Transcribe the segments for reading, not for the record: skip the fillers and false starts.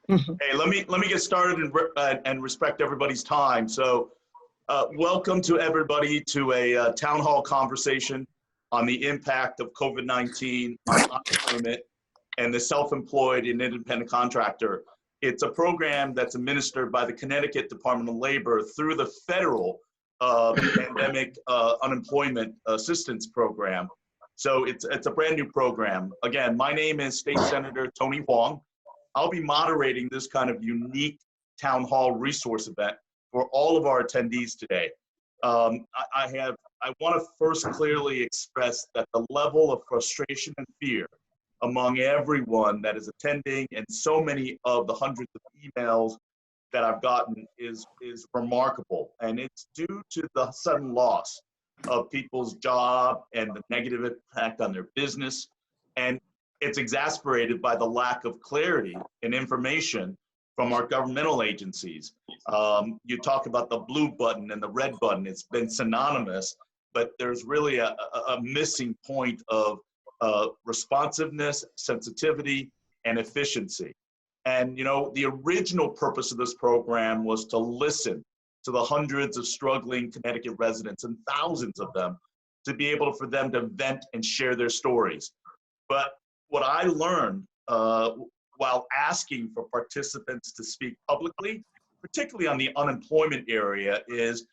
Hey, let me get started and respect everybody's time. So, welcome to everybody to a town hall conversation on the impact of COVID-19 on unemployment and the self-employed and independent contractor. It's a program that's administered by the Connecticut Department of Labor through the federal pandemic unemployment assistance program. So it's a brand new program. Again, my name is State Senator Tony Hwang. I'll be moderating this kind of unique town hall resource event for all of our attendees today. I want to first clearly express that the level of frustration and fear among everyone that is attending and so many of the hundreds of emails that I've gotten is remarkable. And it's due to the sudden loss of people's job and the negative impact on their business. And it's exasperated by the lack of clarity and information from our governmental agencies. You talk about the blue button and the red button. It's been synonymous, but there's really a missing point of responsiveness, sensitivity, and efficiency. And you know, the original purpose of this program was to listen to the hundreds of struggling Connecticut residents, and thousands of them, to be able for them to vent and share their stories. But what I learned while asking for participants to speak publicly, particularly on the unemployment area, is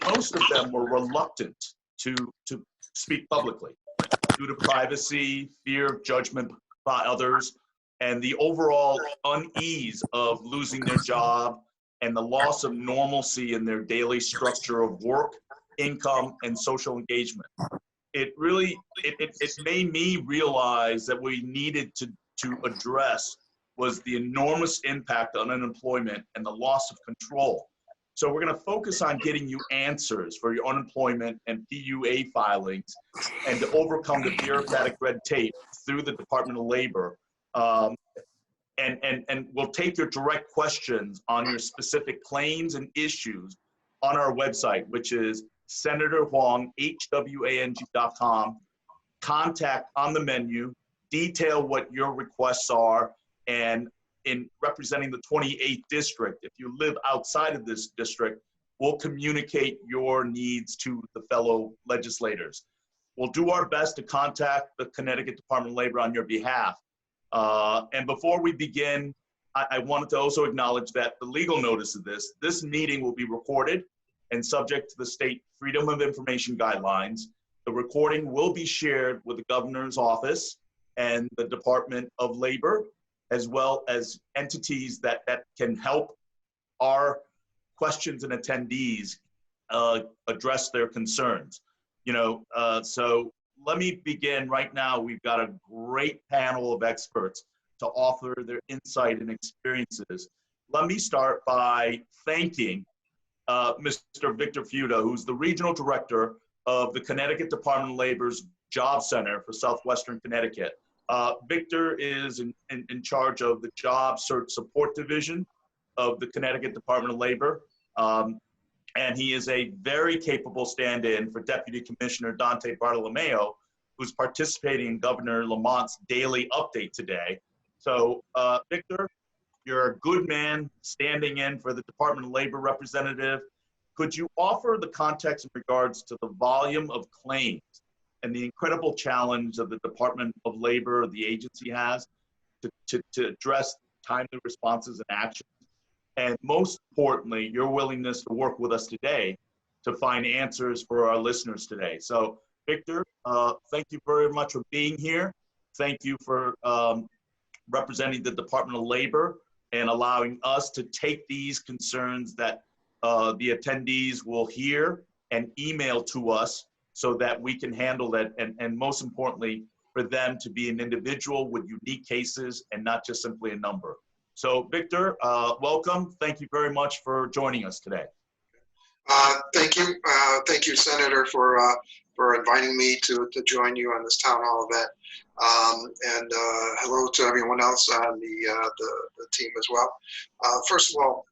most of them were reluctant to speak publicly due to privacy, fear of judgment by others, and the overall unease of losing their job and the loss of normalcy in their daily structure of work, income, and social engagement. It made me realize that we needed to address was the enormous impact on unemployment and the loss of control. So we're going to focus on getting you answers for your unemployment and PUA filings, and to overcome the bureaucratic red tape through the Department of Labor. And we'll take your direct questions on your specific claims and issues on our website, which is Senator Hwang, HWANG.com. Contact on the menu, detail what your requests are, and in representing the 28th district, if you live outside of this district, we'll communicate your needs to the fellow legislators. We'll do our best to contact the Connecticut Department of Labor on your behalf. And before we begin, I wanted to also acknowledge that the legal notice of this meeting will be recorded and subject to the state Freedom of Information guidelines. The recording will be shared with the governor's office and the Department of Labor, as well as entities that can help our questions and attendees address their concerns. You know, so let me begin right now. We've got a great panel of experts to offer their insight and experiences. Let me start by thanking Mr. Victor Fuda, who's the Regional Director of the Connecticut Department of Labor's Job Center for Southwestern Connecticut. Victor is in charge of the Job Search Support Division of the Connecticut Department of Labor. And he is a very capable stand-in for Deputy Commissioner Dante Bartolomeo, who's participating in Governor Lamont's daily update today. So Victor, you're a good man standing in for the Department of Labor representative. Could you offer the context in regards to the volume of claims and the incredible challenge of the Department of Labor, the agency has, to address timely responses and actions? And most importantly, your willingness to work with us today to find answers for our listeners today. So Victor, thank you very much for being here. Thank you for representing the Department of Labor and allowing us to take these concerns that the attendees will hear and email to us so that we can handle that, and most importantly, for them to be an individual with unique cases and not just simply a number. So Victor, welcome. Thank you very much for joining us today. Thank you. Thank you, Senator, for inviting me to join you on this town hall event. And hello to everyone else on the team as well. First of all,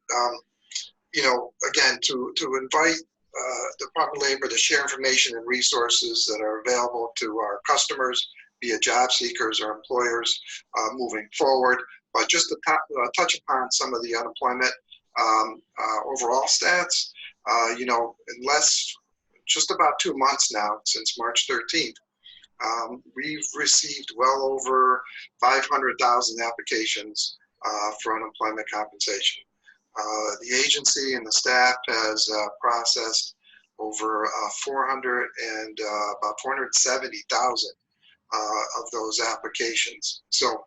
you know, again, to invite the Department of Labor to share information and resources that are available to our customers, be it job seekers or employers, moving forward. But just to touch upon some of the unemployment overall stats, in just about 2 months now, since March 13th, we've received well over 500,000 applications for unemployment compensation. The agency and the staff has processed over about 470,000 of those applications. So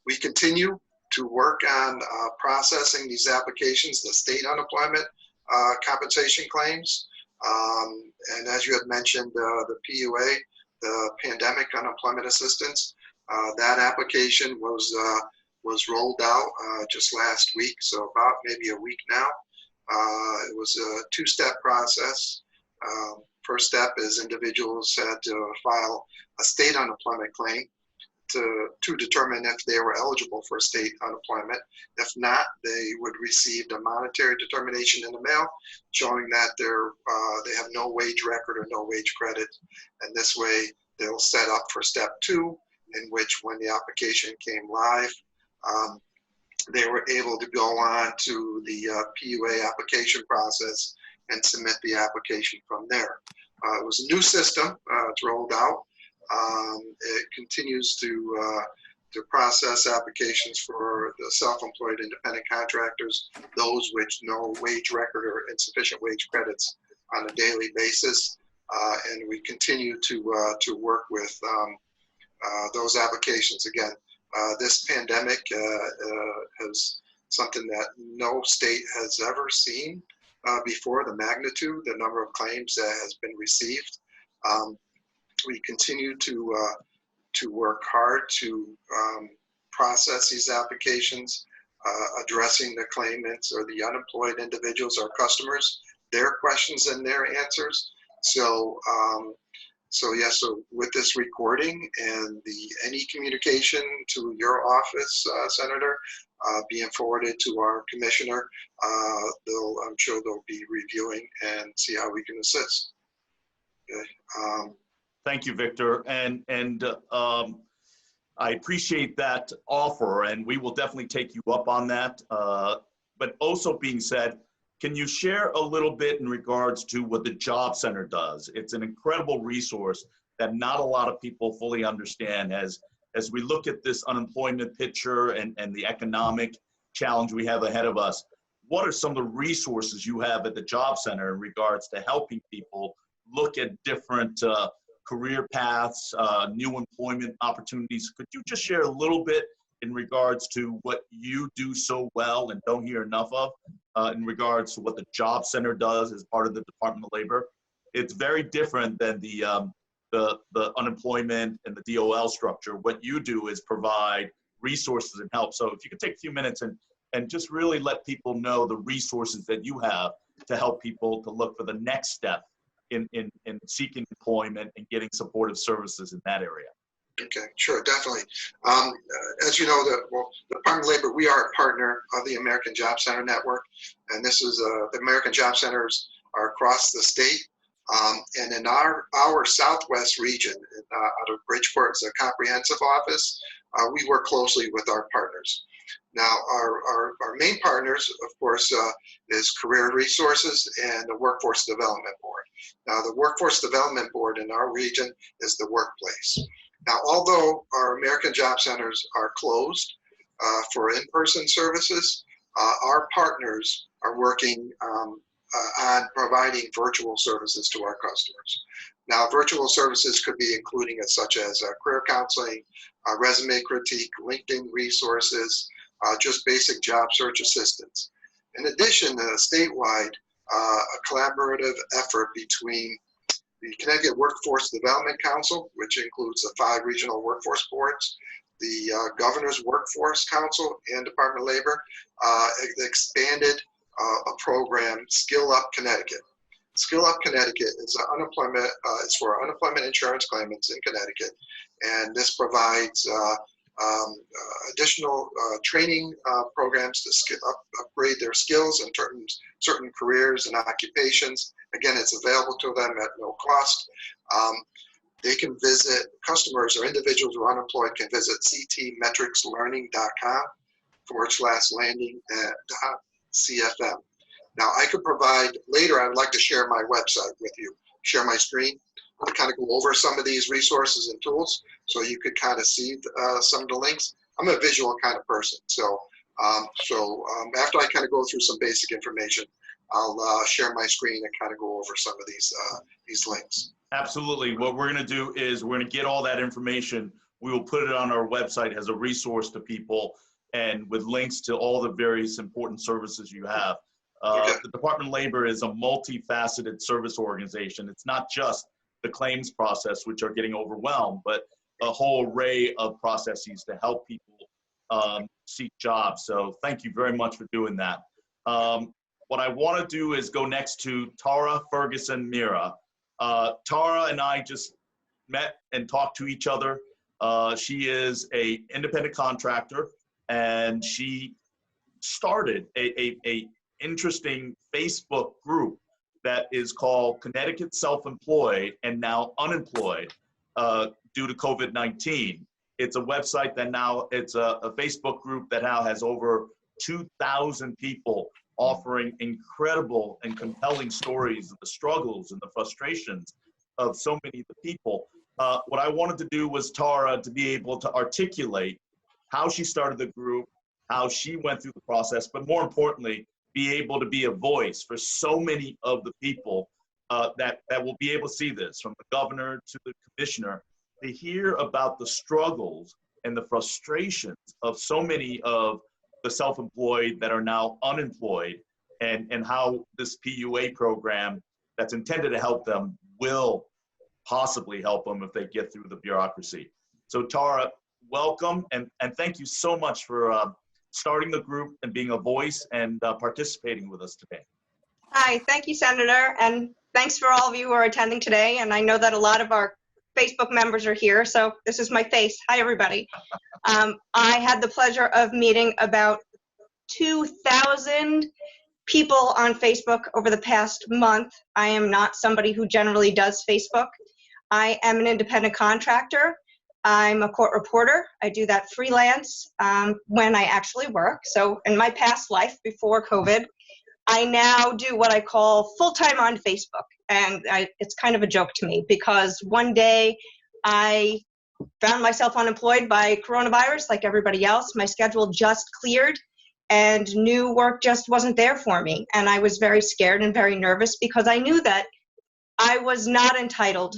we continue to work on processing these applications, the state unemployment compensation claims. And as you had mentioned, the PUA, the Pandemic Unemployment Assistance, that application was rolled out just last week, so about maybe a week now. It was a two-step process. First step is individuals had to file a state unemployment claim to determine if they were eligible for state unemployment. If not, they would receive a monetary determination in the mail showing that they have no wage record or no wage credit. And this way they'll set up for step 2, in which when the application came live, they were able to go on to the PUA application process and submit the application from there. It was a new system. It's rolled out. It continues to process applications for the self-employed independent contractors, those with no wage record or insufficient wage credits on a daily basis. And we continue to work with those applications. Again, this pandemic is something that no state has ever seen before, the magnitude, the number of claims that has been received. We continue to work hard to process these applications, addressing the claimants or the unemployed individuals, our customers, their questions and their answers. So with this recording and any communication to your office, Senator, being forwarded to our commissioner, I'm sure they'll be reviewing and see how we can assist. Okay. Thank you, Victor. And I appreciate that offer, and we will definitely take you up on that. But also being said, can you share a little bit in regards to what the Job Center does? It's an incredible resource that not a lot of people fully understand. As we look at this unemployment picture and the economic challenge we have ahead of us, what are some of the resources you have at the Job Center in regards to helping people look at different career paths, new employment opportunities? Could you just share a little bit in regards to what you do so well and don't hear enough of in regards to what the Job Center does as part of the Department of Labor? It's very different than the unemployment and the DOL structure. What you do is provide resources and help. So if you could take a few minutes and just really let people know the resources that you have to help people to look for the next step in seeking employment and getting supportive services in that area. Okay, sure, definitely. As you know, the Department of Labor, we are a partner of the American Job Center Network, and this is the American Job Centers are across the state. And in our Southwest region, out of Bridgeport, it's a comprehensive office. We work closely with our partners. Now, our main partners, of course, is Career Resources and the Workforce Development Board. Now, the Workforce Development Board in our region is the workplace. Now, although our American Job Centers are closed for in-person services, our partners are working on providing virtual services to our customers. Now, virtual services could be including such as career counseling, resume critique, LinkedIn resources, just basic job search assistance. In addition, statewide, a collaborative effort between the Connecticut Workforce Development Council, which includes the 5 regional workforce boards, the Governor's Workforce Council, and Department of Labor, expanded a program, Skill Up Connecticut. Skill Up Connecticut is it's for unemployment insurance claimants in Connecticut, and this provides additional training programs to upgrade their skills in certain careers and occupations. Again, it's available to them at no cost. they can visit, customers or individuals who are unemployed can visit ctmetricslearning.com/landing.cfm. Now, I could provide, later I'd like to share my website with you, share my screen, to kind of go over some of these resources and tools so you could kind of see some of the links. I'm a visual kind of person, so after I kind of go through some basic information, I'll share my screen and kind of go over some of these links. Absolutely. What we're going to do is we're going to get all that information. We will put it on our website as a resource to people and with links to all the various important services you have. Okay. The Department of Labor is a multifaceted service organization. It's not just the claims process, which are getting overwhelmed, but a whole array of processes to help people seek jobs. So thank you very much for doing that. What I want to do is go next to Tara Ferguson Mira. Tara and I just met and talked to each other. She is an independent contractor, and she started a interesting Facebook group that is called Connecticut Self-Employed and now Unemployed due to COVID-19. It's a website that now, it's a Facebook group that now has over 2,000 people offering incredible and compelling stories of the struggles and the frustrations of so many of the people. What I wanted to do was Tara to be able to articulate how she started the group, how she went through the process, but more importantly, be able to be a voice for so many of the people that will be able to see this, from the governor to the commissioner, to hear about the struggles and the frustrations of so many of the self-employed that are now unemployed, and how this PUA program that's intended to help them will possibly help them if they get through the bureaucracy. So Tara, welcome, and thank you so much for starting the group and being a voice and participating with us today. Hi, thank you, Senator, and thanks for all of you who are attending today. And I know that a lot of our Facebook members are here, so this is my face. Hi, everybody. I had the pleasure of meeting about 2,000 people on Facebook over the past month. I am not somebody who generally does Facebook. I am an independent contractor. I'm a court reporter. I do that freelance when I actually work. So in my past life before COVID, I now do what I call full-time on Facebook. And it's kind of a joke to me because one day I found myself unemployed by coronavirus like everybody else. My schedule just cleared and new work just wasn't there for me. And I was very scared and very nervous because I knew that I was not entitled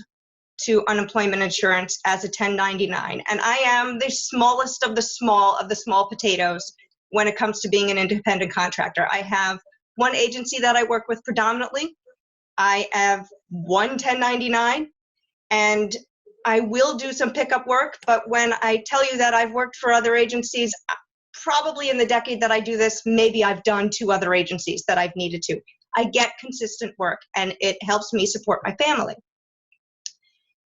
to unemployment insurance as a 1099. And I am the smallest of the small potatoes when it comes to being an independent contractor. I have one agency that I work with predominantly. I have one 1099, and I will do some pickup work, but when I tell you that I've worked for other agencies, probably in the decade that I do this, maybe I've done 2 other agencies that I've needed to. I get consistent work, and it helps me support my family.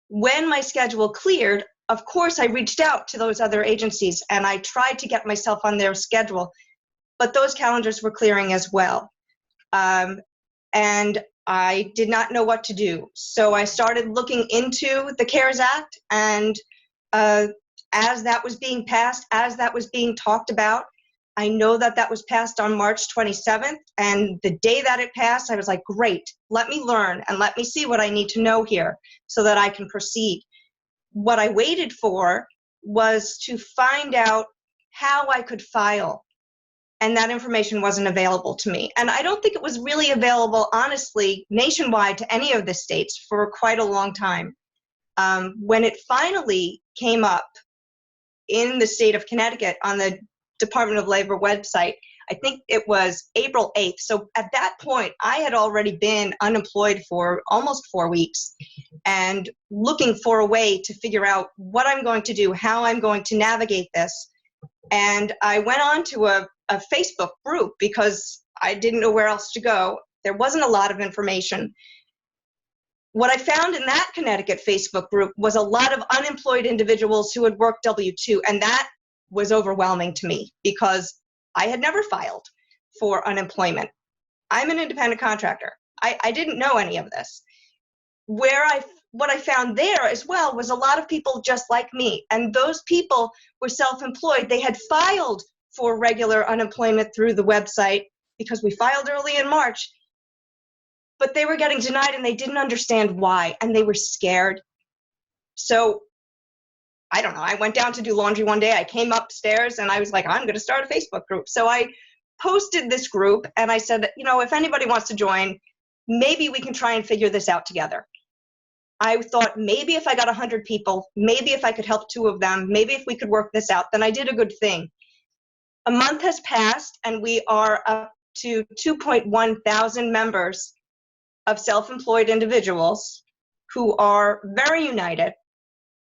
When my schedule cleared, of course, I reached out to those other agencies, and I tried to get myself on their schedule, but those calendars were clearing as well. And I did not know what to do. So I started looking into the CARES Act, and as that was being passed, as that was being talked about, I know that that was passed on March 27th, and the day that it passed, I was like, great, let me learn and let me see what I need to know here so that I can proceed. What I waited for was to find out how I could file, and that information wasn't available to me. And I don't think it was really available, honestly, nationwide to any of the states for quite a long time. When it finally came up in the state of Connecticut on the Department of Labor website, I think it was April 8th. So at that point, I had already been unemployed for almost 4 weeks and looking for a way to figure out what I'm going to do, how I'm going to navigate this. And I went on to a Facebook group because I didn't know where else to go. There wasn't a lot of information. What I found in that Connecticut Facebook group was a lot of unemployed individuals who had worked W-2, and that was overwhelming to me because I had never filed for unemployment. I'm an independent contractor. I didn't know any of this. Where I what I found there as well was a lot of people just like me. And those people were self-employed. They had filed for regular unemployment through the website because we filed early in March, but they were getting denied and they didn't understand why, and they were scared. So I don't know, I went down to do laundry one day. I came upstairs and I was like, I'm going to start a Facebook group. So I posted this group and I said, you know, if anybody wants to join, maybe we can try and figure this out together. I thought maybe if I got 100 people, maybe if I could help 2 of them, maybe if we could work this out, then I did a good thing. A month has passed and we are up to 2.1 thousand members of self-employed individuals who are very united,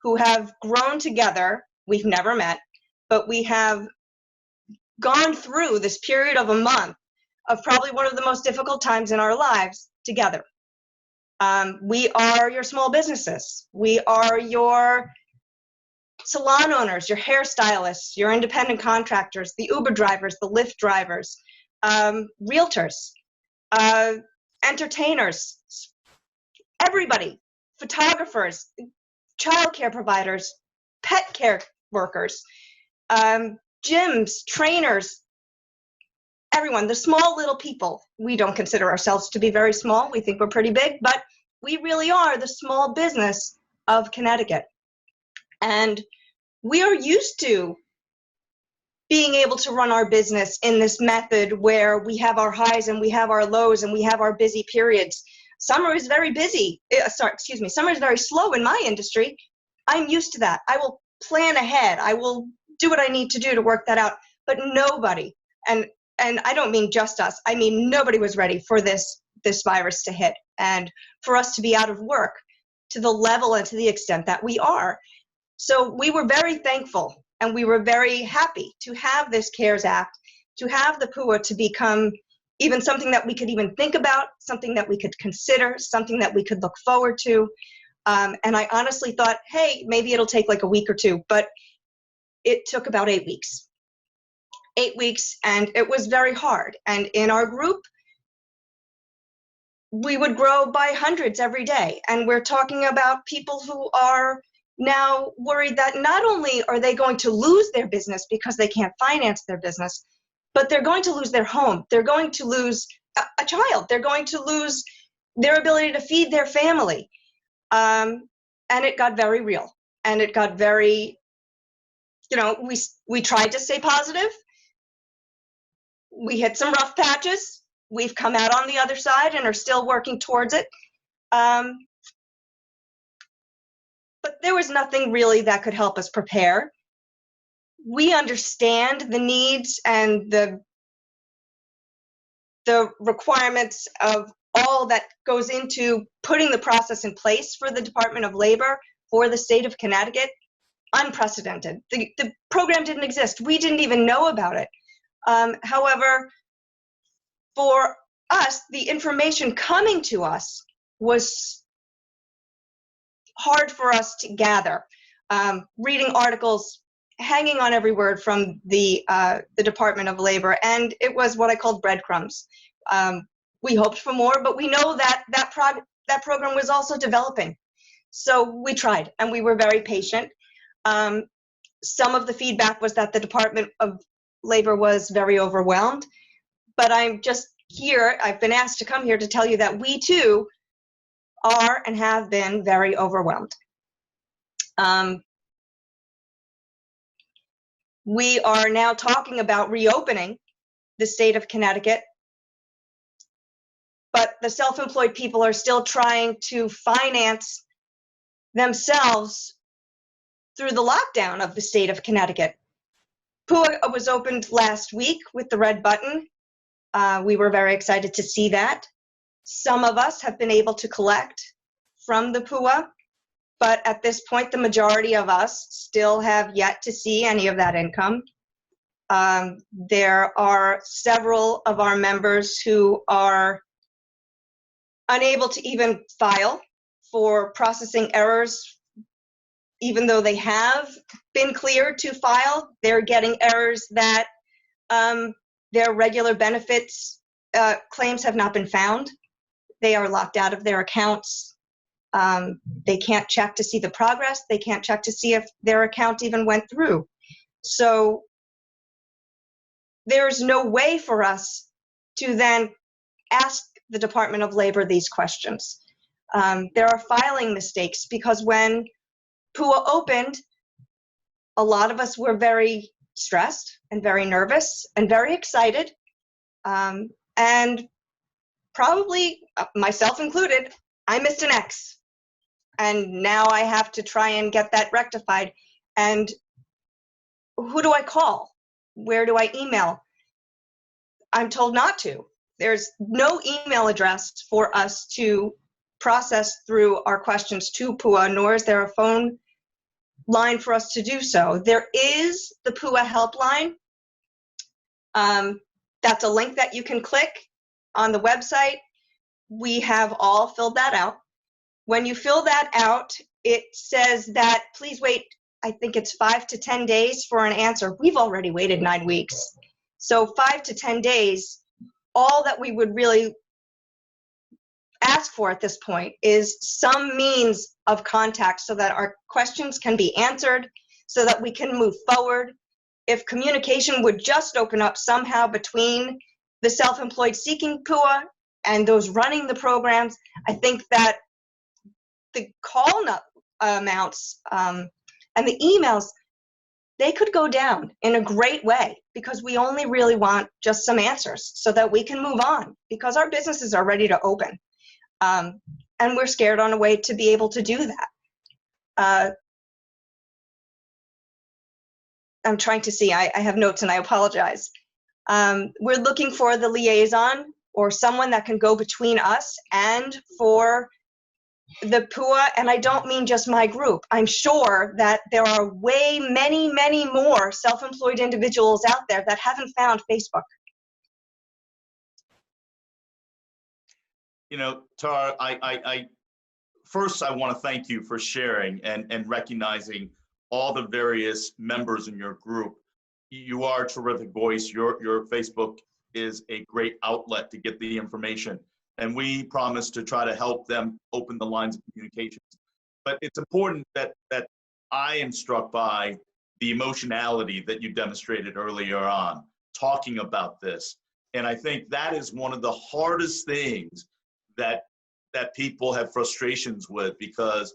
who have grown together. We've never met, but we have gone through this period of a month of probably one of the most difficult times in our lives together. We are your small businesses. We are your salon owners, your hairstylists, your independent contractors, the Uber drivers, the Lyft drivers, realtors, entertainers, everybody, photographers, childcare providers, pet care workers, gyms, trainers, everyone, the small little people. We don't consider ourselves to be very small. We think we're pretty big, but we really are the small business of Connecticut. And we are used to being able to run our business in this method where we have our highs and we have our lows and we have our busy periods. Summer is very busy. Summer is very slow in my industry. I'm used to that. I will plan ahead. I will do what I need to do to work that out. But nobody, and I don't mean just us, I mean nobody was ready for this virus to hit and for us to be out of work to the level and to the extent that we are. So we were very thankful and we were very happy to have this CARES Act, to have the PUA to become even something that we could even think about, something that we could consider, something that we could look forward to. And I honestly thought, hey, maybe it'll take like a week or 2, but it took about 8 weeks. 8 weeks, and it was very hard. And in our group, we would grow by hundreds every day. And we're talking about people who are now worried that not only are they going to lose their business because they can't finance their business, but they're going to lose their home. They're going to lose a child. They're going to lose their ability to feed their family. And it got very real. And it got very, you know, we tried to stay positive. We hit some rough patches. We've come out on the other side and are still working towards it. But there was nothing really that could help us prepare. We understand the needs and the requirements of all that goes into putting the process in place for the Department of Labor, for the state of Connecticut. Unprecedented. The program didn't exist. We didn't even know about it. However, for us, the information coming to us was hard for us to gather. Reading articles, hanging on every word from the Department of Labor, and it was what I called breadcrumbs. We hoped for more, but we know that that program was also developing. So we tried, and we were very patient. Some of the feedback was that the Department of Labor was very overwhelmed, but I'm just here, I've been asked to come here to tell you that we too are and have been very overwhelmed. We are now talking about reopening the state of Connecticut, but the self-employed people are still trying to finance themselves through the lockdown of the state of Connecticut. PUA was opened last week with the red button. We were very excited to see that. Some of us have been able to collect from the PUA, but at this point, the majority of us still have yet to see any of that income. There are several of our members who are unable to even file for processing errors. Even though they have been cleared to file, they're getting errors that their regular benefits claims have not been found. They are locked out of their accounts. They can't check to see the progress. They can't check to see if their account even went through. So there's no way for us to then ask the Department of Labor these questions. There are filing mistakes because when PUA opened, a lot of us were very stressed and very nervous and very excited. And probably, myself included, I missed an X. And now I have to try and get that rectified. And who do I call? Where do I email? I'm told not to. There's no email address for us to process through our questions to PUA, nor is there a phone line for us to do so. There is the PUA helpline. That's a link that you can click on the website. We have all filled that out. When you fill that out, it says that please wait, I think it's 5 to 10 days for an answer. We've already waited 9 weeks. So 5 to 10 days, all that we would really ask for at this point is some means of contact so that our questions can be answered, so that we can move forward. If communication would just open up somehow between the self-employed seeking PUA and those running the programs, I think that the call amounts and the emails, they could go down in a great way, because we only really want just some answers so that we can move on, because our businesses are ready to open. And we're scared on a way to be able to do that. I'm trying to see, I have notes and I apologize. We're looking for the liaison or someone that can go between us and for the PUA, and I don't mean just my group. I'm sure that there are many more self-employed individuals out there that haven't found Facebook. You know, Tara, first I want to thank you for sharing and recognizing all the various members in your group. You are a terrific voice. Your Facebook is a great outlet to get the information. And we promise to try to help them open the lines of communications. But it's important that I am struck by the emotionality that you demonstrated earlier on, talking about this. And I think that is one of the hardest things that people have frustrations with, because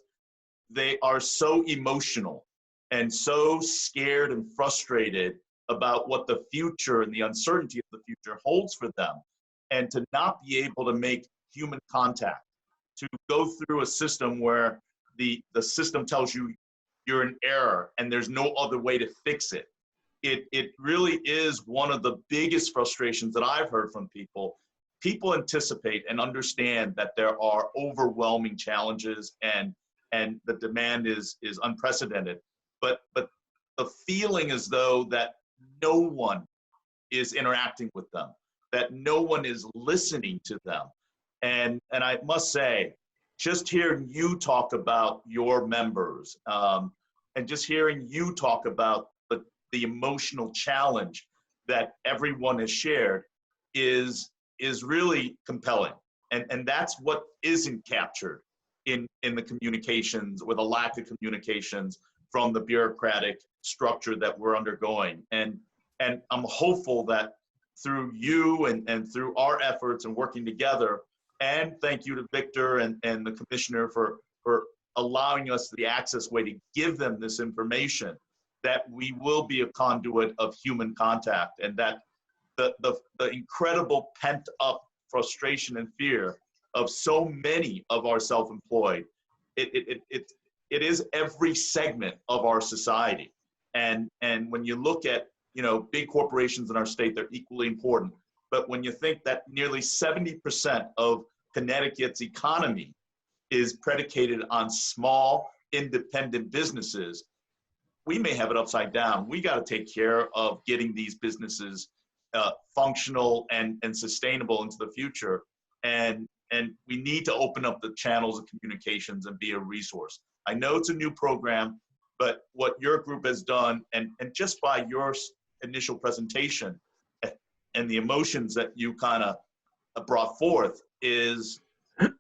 they are so emotional and so scared and frustrated about what the future and the uncertainty of the future holds for them. And to not be able to make human contact, to go through a system where the system tells you you're in error and there's no other way to fix it. It really is one of the biggest frustrations that I've heard from people. People anticipate and understand that there are overwhelming challenges and the demand is unprecedented. But the feeling is though that no one is interacting with them, that no one is listening to them. And I must say, just hearing you talk about your members and just hearing you talk about the emotional challenge that everyone has shared is really compelling. And that's what isn't captured in the communications, or the lack of communications from the bureaucratic structure that we're undergoing. And I'm hopeful that through you and through our efforts and working together, and thank you to Victor and the commissioner for allowing us the access way to give them this information, that we will be a conduit of human contact, and that the incredible pent up frustration and fear of so many of our self-employed, it is every segment of our society. And when you look at, you know, big corporations in our state, they're equally important. But when you think that nearly 70% of Connecticut's economy is predicated on small, independent businesses, we may have it upside down. We got to take care of getting these businesses functional and sustainable into the future. And we need to open up the channels of communications and be a resource. I know it's a new program, but what your group has done, and just by your initial presentation and the emotions that you kind of brought forth, is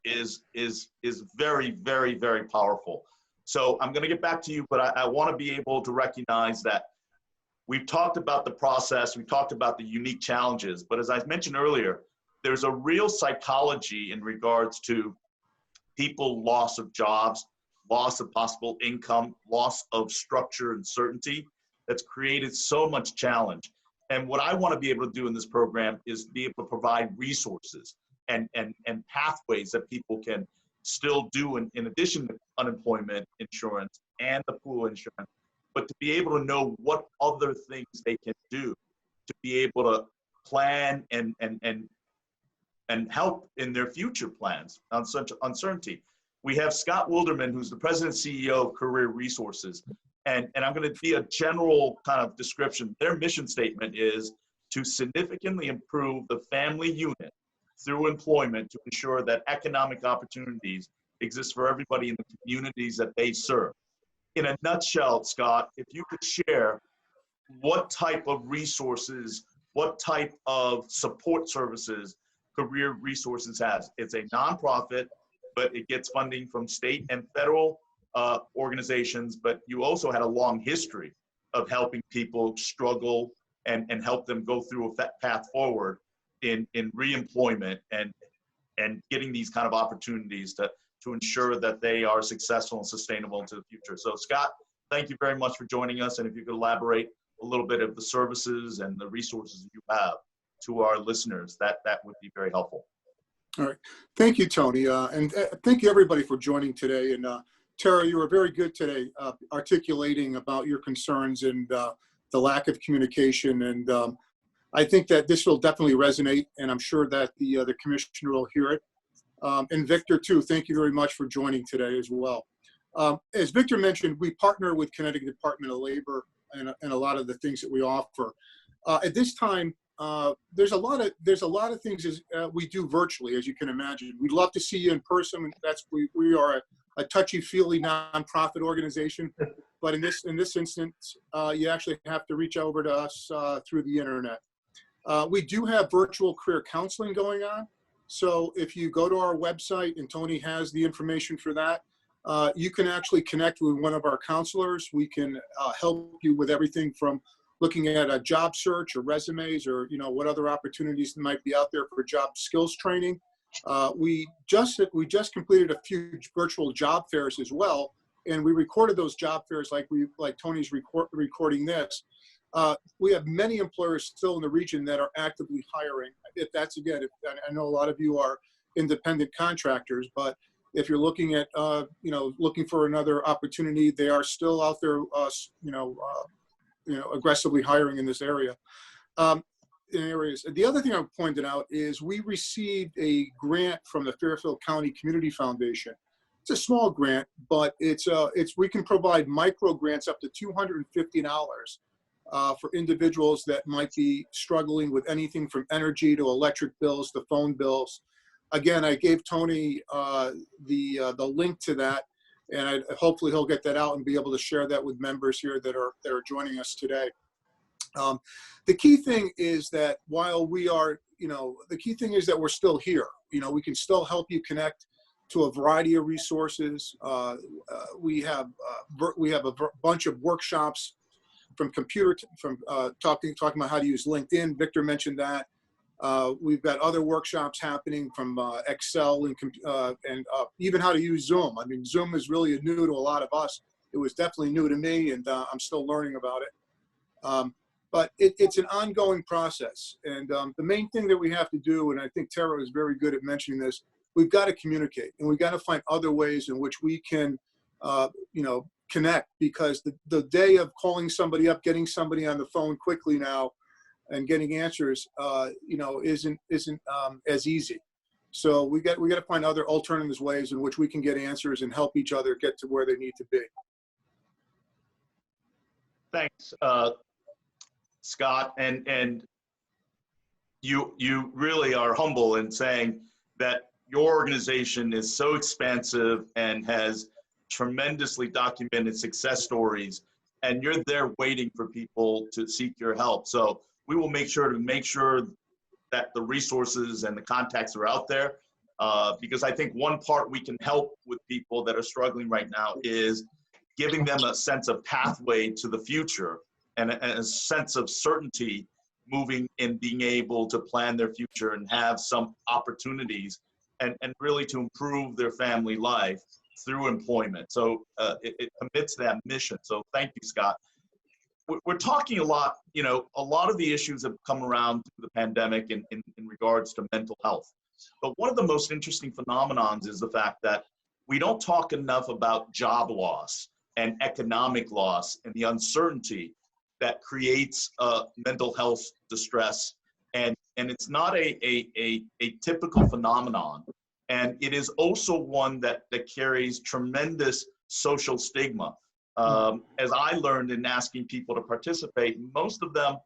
is very, very, very powerful. So I'm going to get back to you, but I want to be able to recognize that we've talked about the process, we talked about the unique challenges, but as I mentioned earlier, there's a real psychology in regards to people loss of jobs, loss of possible income, loss of structure and certainty that's created so much challenge. And what I want to be able to do in this program is be able to provide resources and pathways that people can still do in addition to unemployment insurance and the pool insurance, but to be able to know what other things they can do to be able to plan and help in their future plans on such uncertainty. We have Scott Wilderman, who's the president and CEO of Career Resources. And I'm going to be a general kind of description. Their mission statement is to significantly improve the family unit through employment to ensure that economic opportunities exist for everybody in the communities that they serve. In a nutshell, Scott, if you could share what type of resources, what type of support services Career Resources has. It's a nonprofit, but it gets funding from state and federal organizations, but you also had a long history of helping people struggle and help them go through a path forward in reemployment and getting these kind of opportunities to ensure that they are successful and sustainable into the future. So Scott, thank you very much for joining us. And if you could elaborate a little bit of the services and the resources you have to our listeners, that would be very helpful. All right. Thank you, Tony. And thank you, everybody, for joining today. And Tara, you were very good today articulating about your concerns and the lack of communication. And I think that this will definitely resonate, and I'm sure that the commissioner will hear it. And Victor, too, thank you very much for joining today as well. As Victor mentioned, we partner with Connecticut Department of Labor and a lot of the things that we offer. At this time, there's a lot of things we do virtually, as you can imagine. We'd love to see you in person. We are a touchy-feely nonprofit organization, but in this instance, you actually have to reach over to us through the internet. We do have virtual career counseling going on. So if you go to our website, and Tony has the information for that, you can actually connect with one of our counselors. We can help you with everything from looking at a job search or resumes or what other opportunities might be out there for job skills training. We just completed a few virtual job fairs as well, and we recorded those job fairs like Tony's recording this. We have many employers still in the region that are actively hiring. I know a lot of you are independent contractors, but if you're looking at looking for another opportunity, they are still out there aggressively hiring in this area. The other thing I pointed out is we received a grant from the Fairfield County Community Foundation. It's a small grant, but we can provide micro grants up to $250 for individuals that might be struggling with anything from energy to electric bills to phone bills. Again, I gave Tony the link to that, and hopefully he'll get that out and be able to share that with members here that are joining us today. The key thing is that while we are, the key thing is that we're still here. We can still help you connect to a variety of resources. We have a bunch of workshops from talking about how to use LinkedIn. Victor mentioned that. We've got other workshops happening from Excel and even how to use Zoom. I mean, Zoom is really new to a lot of us. It was definitely new to me, and I'm still learning about it. But it's an ongoing process. And the main thing that we have to do, and I think Tara is very good at mentioning this, we've got to communicate, and we've got to find other ways in which we can, connect, because the day of calling somebody up, getting somebody on the phone quickly now, and getting answers, isn't as easy. So we got to find other alternative ways in which we can get answers and help each other get to where they need to be. Thanks, Scott, and you really are humble in saying that your organization is so expansive and has tremendously documented success stories, and you're there waiting for people to seek your help. So we will make sure that the resources and the contacts are out there. because I think one part we can help with people that are struggling right now is giving them a sense of pathway to the future and a sense of certainty moving and being able to plan their future and have some opportunities and really to improve their family life through employment. So it commits to that mission. So thank you, Scott. We're talking a lot, you know, a lot of the issues have come around through the pandemic in regards to mental health. But one of the most interesting phenomenons is the fact that we don't talk enough about job loss and economic loss and the uncertainty that creates mental health distress. And it's not a typical phenomenon. And it is also one that carries tremendous social stigma. As I learned in asking people to participate, most of them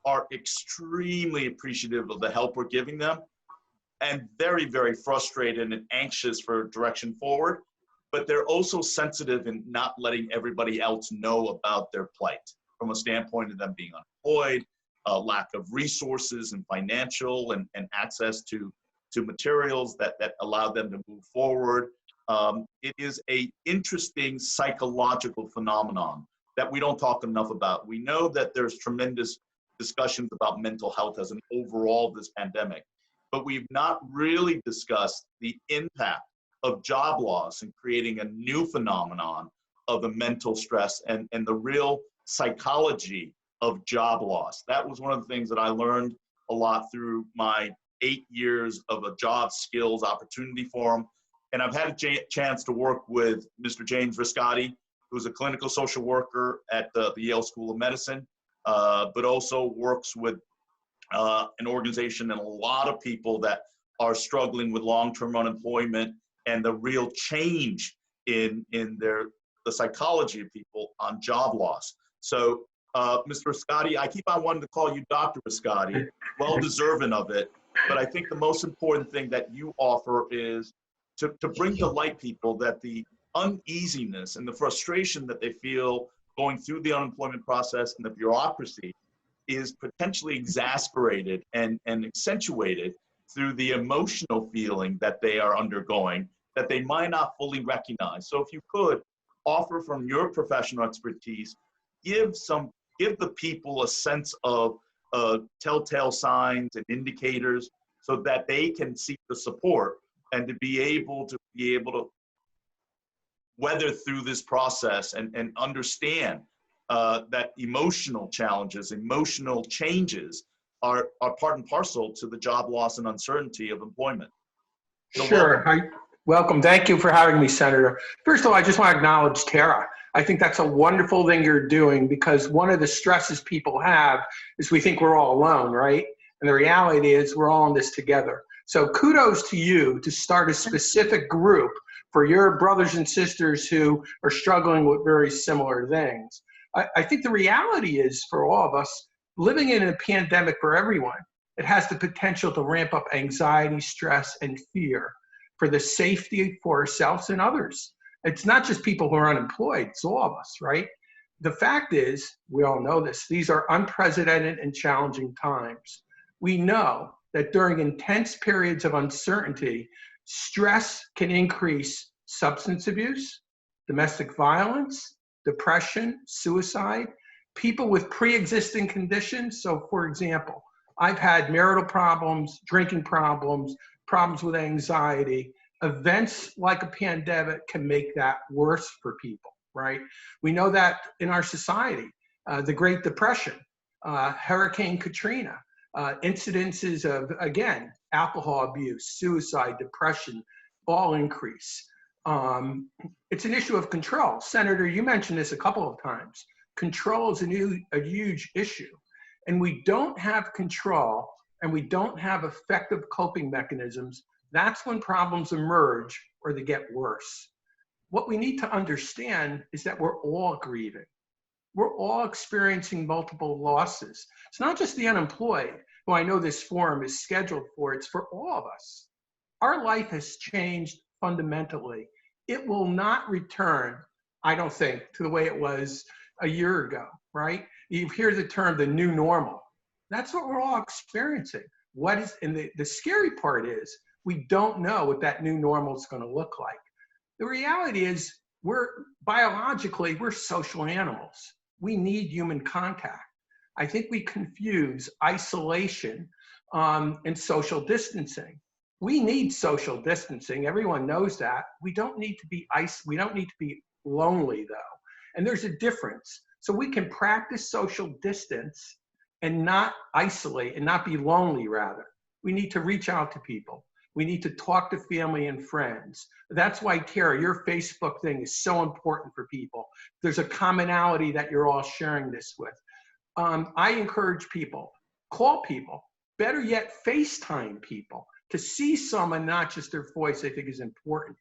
are extremely appreciative of the help we're giving them and very, very frustrated and anxious for direction forward. But they're also sensitive in not letting everybody else know about their plight from a standpoint of them being unemployed, lack of resources and financial and access to materials that allow them to move forward. It is an interesting psychological phenomenon that we don't talk enough about. We know that there's tremendous discussions about mental health as an overall of this pandemic, but we've not really discussed the impact of job loss and creating a new phenomenon of the mental stress and the real psychology of job loss. That was one of the things that I learned a lot through my 8 years of a job skills opportunity forum. And I've had a chance to work with Mr. James Riscotti, who's a clinical social worker at the Yale School of Medicine, but also works with an organization and a lot of people that are struggling with long-term unemployment and the real change in the psychology of people on job loss. So, Mr. Riscotti, I keep on wanting to call you Dr. Riscotti, well deserving of it. But I think the most important thing that you offer is to bring to light people that the uneasiness and the frustration that they feel going through the unemployment process and the bureaucracy is potentially exasperated and accentuated through the emotional feeling that they are undergoing that they might not fully recognize. So if you could offer from your professional expertise, give the people a sense of telltale signs and indicators so that they can seek the support and to be able to weather through this process and understand that emotional challenges, emotional changes are part and parcel to the job loss and uncertainty of employment. So sure. Welcome. Thank you for having me, Senator. First of all, I just want to acknowledge Tara. I think that's a wonderful thing you're doing because one of the stresses people have is we think we're all alone, right? And the reality is we're all in this together. So kudos to you to start a specific group for your brothers and sisters who are struggling with very similar things. I think the reality is for all of us, living in a pandemic for everyone, it has the potential to ramp up anxiety, stress, and fear for the safety for ourselves and others. It's not just people who are unemployed, it's all of us, right? The fact is, we all know this, these are unprecedented and challenging times. We know that during intense periods of uncertainty, stress can increase substance abuse, domestic violence, depression, suicide, people with pre-existing conditions. So for example, I've had marital problems, drinking problems, problems with anxiety. Events like a pandemic can make that worse for people, right? We know that in our society, the Great Depression, Hurricane Katrina, incidences of, again, alcohol abuse, suicide, depression, all increase. It's an issue of control. Senator, you mentioned this a couple of times. Control is a huge issue. And we don't have control and we don't have effective coping mechanisms. That's when problems emerge or they get worse. What we need to understand is that we're all grieving. We're all experiencing multiple losses. It's not just the unemployed, who I know this forum is scheduled for, it's for all of us. Our life has changed fundamentally. It will not return, I don't think, to the way it was a year ago, right? You hear the term the new normal. That's what we're all experiencing. And the scary part is We don't know what that new normal is going to look like. The reality is biologically, we're social animals. We need human contact. I think we confuse isolation and social distancing. We need social distancing. Everyone knows that. We don't need to be lonely though. And there's a difference. So we can practice social distance and not isolate and not be lonely rather. We need to reach out to people. We need to talk to family and friends. That's why, Tara, your Facebook thing is so important for people. There's a commonality that you're all sharing this with. I encourage people, call people, better yet, FaceTime people to see someone, not just their voice, I think is important.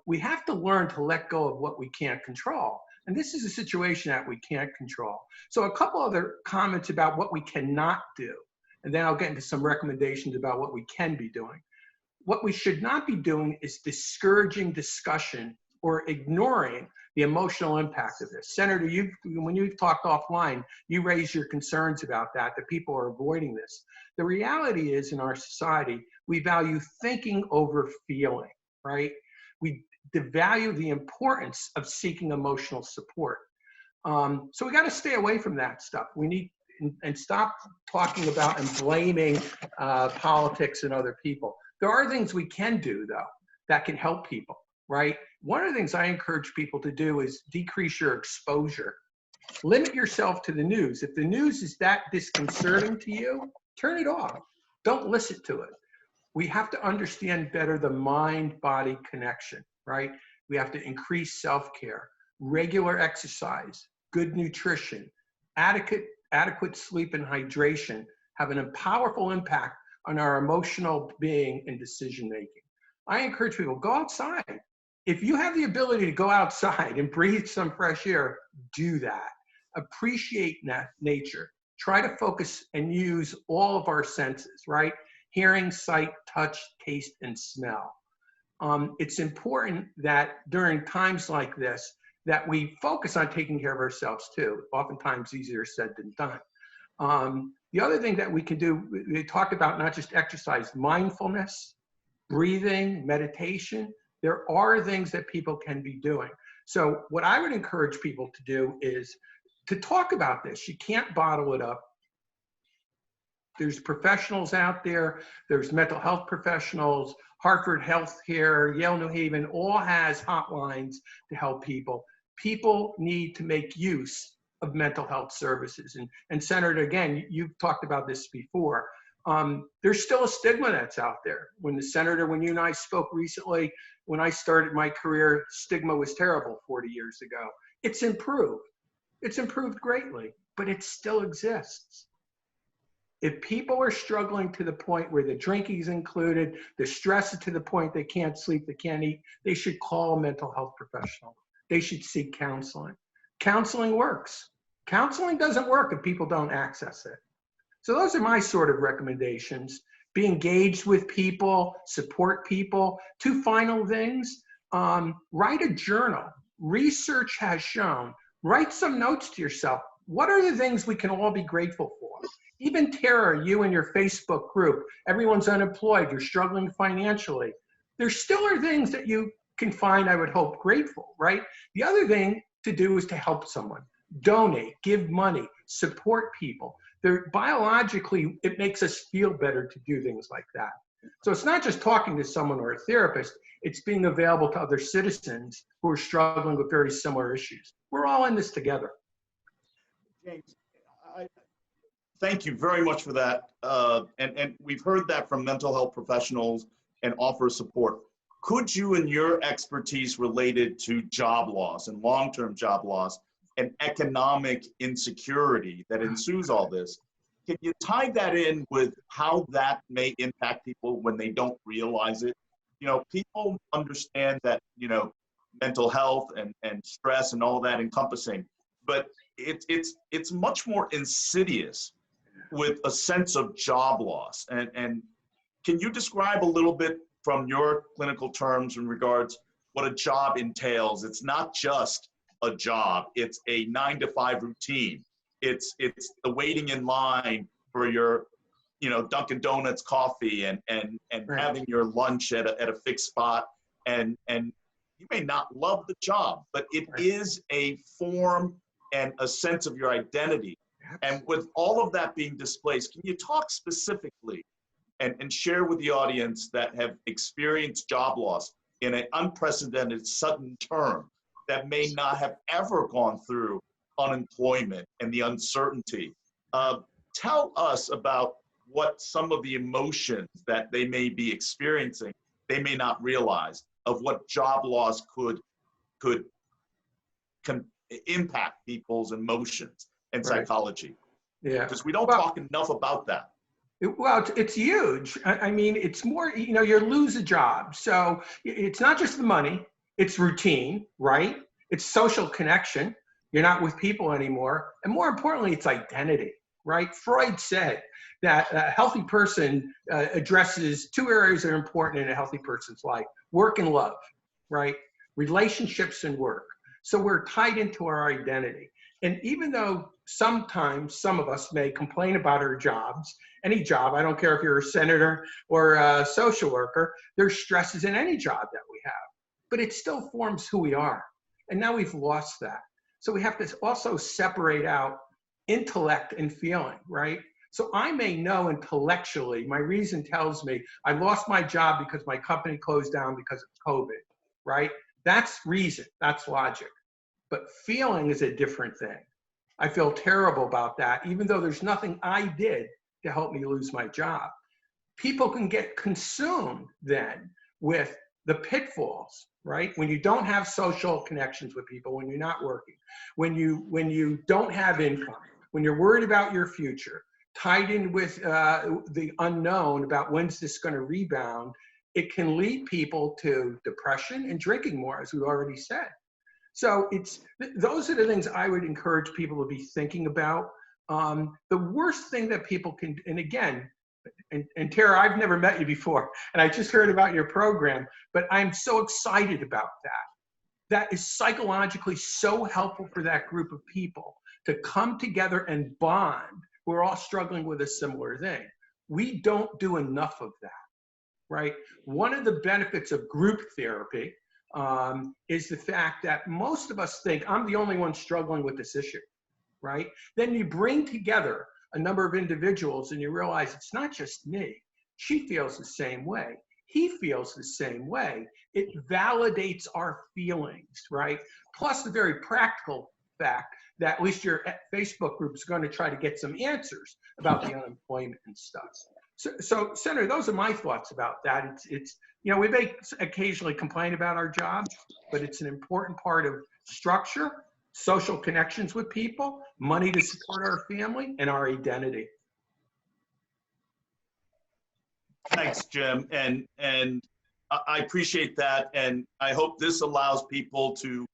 We have to learn to let go of what we can't control. And this is a situation that we can't control. So a couple other comments about what we cannot do. And then I'll get into some recommendations about what we can be doing. What we should not be doing is discouraging discussion or ignoring the emotional impact of this. Senator, when you've talked offline, you raised your concerns about that people are avoiding this. The reality is in our society, we value thinking over feeling, right? We devalue the importance of seeking emotional support. So we got to stay away from that stuff. We need and stop talking about and blaming politics and other people. There are things we can do, though, that can help people, right? One of the things I encourage people to do is decrease your exposure. Limit yourself to the news. If the news is that disconcerting to you, turn it off. Don't listen to it. We have to understand better the mind-body connection, right? We have to increase self-care, regular exercise, good nutrition, adequate sleep and hydration have a powerful impact on our emotional being and decision-making. I encourage people, go outside. If you have the ability to go outside and breathe some fresh air, do that. Appreciate nature. Try to focus and use all of our senses, right? Hearing, sight, touch, taste, and smell. It's important that during times like this, that we focus on taking care of ourselves too. Oftentimes easier said than done. The other thing that we can do, we talk about not just exercise, mindfulness, breathing, meditation. There are things that people can be doing. So what I would encourage people to do is to talk about this. You can't bottle it up. There's professionals out there. There's mental health professionals, Hartford Healthcare, Yale New Haven, all has hotlines to help people. People need to make use of mental health services. And Senator, again, you've talked about this before. There's still a stigma that's out there. When you and I spoke recently, when I started my career, stigma was terrible 40 years ago. It's improved. It's improved greatly, but it still exists. If people are struggling to the point where the drinking is included, the stress is to the point they can't sleep, they can't eat, they should call a mental health professional. They should seek counseling. Counseling works. Counseling doesn't work if people don't access it. So those are my sort of recommendations. Be engaged with people, support people. Two final things, write a journal. Research has shown, write some notes to yourself. What are the things we can all be grateful for? Even Tara, you and your Facebook group, everyone's unemployed, you're struggling financially. There still are things that you can find, I would hope, grateful, right? The other thing to do is to help someone. Donate, give money, support people. Biologically, it makes us feel better to do things like that. So it's not just talking to someone or a therapist, it's being available to other citizens who are struggling with very similar issues. We're all in this together. James, thank you very much for that. And we've heard that from mental health professionals and offer support. Could you, in your expertise related to job loss and long-term job loss and economic insecurity that ensues all this, can you tie that in with how that may impact people when they don't realize it? You know, people understand that, you know, mental health and stress and all that encompassing, but it's much more insidious with a sense of job loss. And can you describe a little bit from your clinical terms in regards what a job entails? It's not just a job, it's a 9 to 5 routine. It's the waiting in line for your Dunkin' Donuts coffee and Right. having your lunch at a fixed spot, and you may not love the job, but it Right. is a form and a sense of your identity. And with all of that being displaced, can you talk specifically and share with the audience that have experienced job loss in an unprecedented sudden term that may not have ever gone through unemployment and the uncertainty? Tell us about what some of the emotions that they may be experiencing, they may not realize, of what job loss could impact people's emotions and Right. psychology. Yeah. Because we don't Well, talk enough about that. Well, it's huge. I mean, it's more, you lose a job. So it's not just the money, it's routine, right? It's social connection. You're not with people anymore. And more importantly, it's identity, right? Freud said that a healthy person addresses two areas that are important in a healthy person's life: work and love, right? Relationships and work. So we're tied into our identity. And even though sometimes some of us may complain about our jobs, any job, I don't care if you're a senator or a social worker, there's stresses in any job that we have, but it still forms who we are. And now we've lost that. So we have to also separate out intellect and feeling, right? So I may know intellectually, my reason tells me I lost my job because my company closed down because of COVID, right? That's reason, that's logic. But feeling is a different thing. I feel terrible about that, even though there's nothing I did to help me lose my job. People can get consumed then with the pitfalls, right? When you don't have social connections with people, when you're not working, when you don't have income, when you're worried about your future, tied in with the unknown about when's this going to rebound, it can lead people to depression and drinking more, as we already said. So those are the things I would encourage people to be thinking about. The worst thing that people can, and again, and Tara, I've never met you before, and I just heard about your program, but I'm so excited about that. That is psychologically so helpful for that group of people to come together and bond. We're all struggling with a similar thing. We don't do enough of that, right? One of the benefits of group therapy is the fact that most of us think I'm the only one struggling with this issue, right? Then you bring together a number of individuals and you realize it's not just me. She feels the same way. He feels the same way. It validates our feelings, right? Plus the very practical fact that at least your Facebook group is going to try to get some answers about the unemployment and stuff. So Senator, those are my thoughts about that. It's we may occasionally complain about our jobs, but it's an important part of structure, social connections with people, money to support our family, and our identity. Thanks, Jim, and I appreciate that, and I hope this allows people to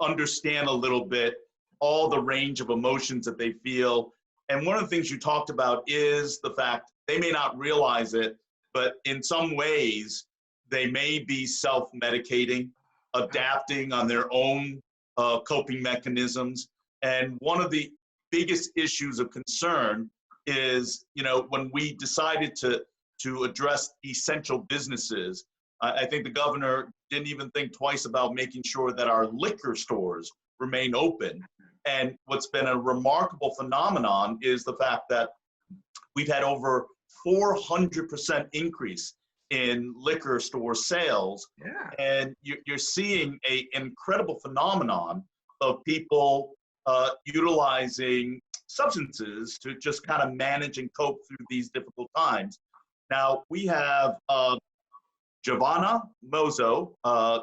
understand a little bit all the range of emotions that they feel. And one of the things you talked about is the fact they may not realize it, but in some ways they may be self-medicating, adapting on their own coping mechanisms. And one of the biggest issues of concern is, when we decided to address essential businesses, I think the governor didn't even think twice about making sure that our liquor stores remain open. And what's been a remarkable phenomenon is the fact that we've had over 400% increase in liquor store sales. Yeah. And you're seeing an incredible phenomenon of people utilizing substances to just kind of manage and cope through these difficult times. Now, we have Giovanna Mozo.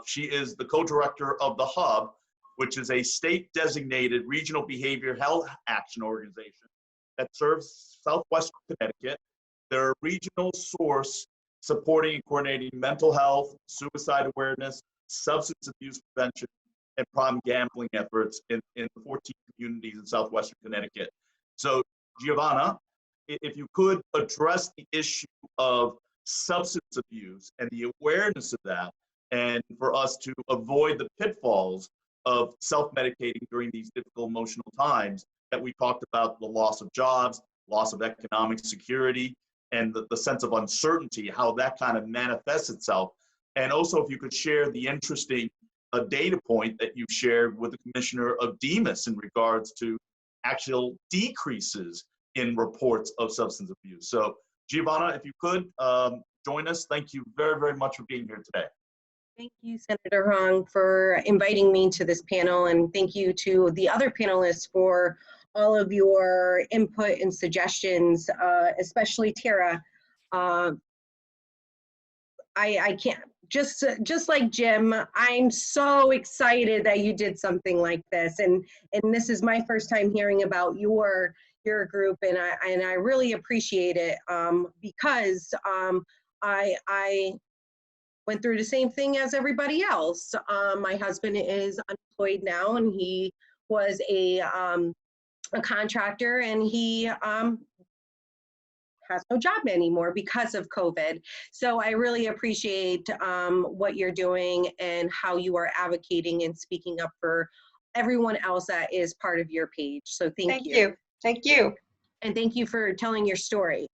She is the co-director of the Hub, which is a state-designated regional behavior health action organization that serves Southwestern Connecticut. They're a regional source supporting and coordinating mental health, suicide awareness, substance abuse prevention, and problem gambling efforts in the 14 communities in Southwestern Connecticut. So, Giovanna, if you could address the issue of substance abuse and the awareness of that, and for us to avoid the pitfalls of self-medicating during these difficult emotional times that we talked about, the loss of jobs, loss of economic security, and the sense of uncertainty, how that kind of manifests itself. And also, if you could share the interesting data point that you shared with the Commissioner of Demas in regards to actual decreases in reports of substance abuse. So Giovanna, if you could join us, thank you very, very much for being here today. Thank you, Senator Hwang, for inviting me to this panel, and thank you to the other panelists for all of your input and suggestions, especially Tara. I can't, just like Jim, I'm so excited that you did something like this, and this is my first time hearing about your group, and I really appreciate it, because I went through the same thing as everybody else. My husband is unemployed now, and he was a contractor, and he has no job anymore because of COVID. So I really appreciate what you're doing and how you are advocating and speaking up for everyone else that is part of your page. So thank you. Thank you. And thank you for telling your story.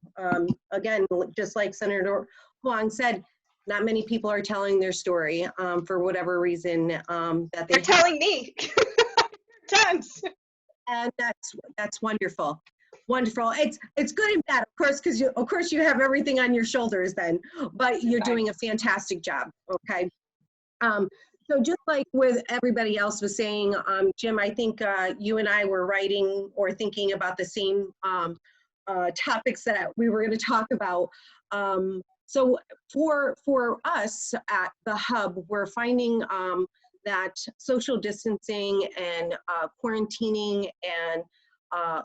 Again, just like Senator Hwang said, not many people are telling their story for whatever reason that They're telling me. Tons. And that's wonderful. Wonderful. It's good and bad, of course, because you have everything on your shoulders then, but you're doing a fantastic job. Okay. So just like with everybody else was saying, Jim, I think you and I were writing or thinking about the same topics that we were going to talk about. So for us at the Hub, we're finding that social distancing and quarantining and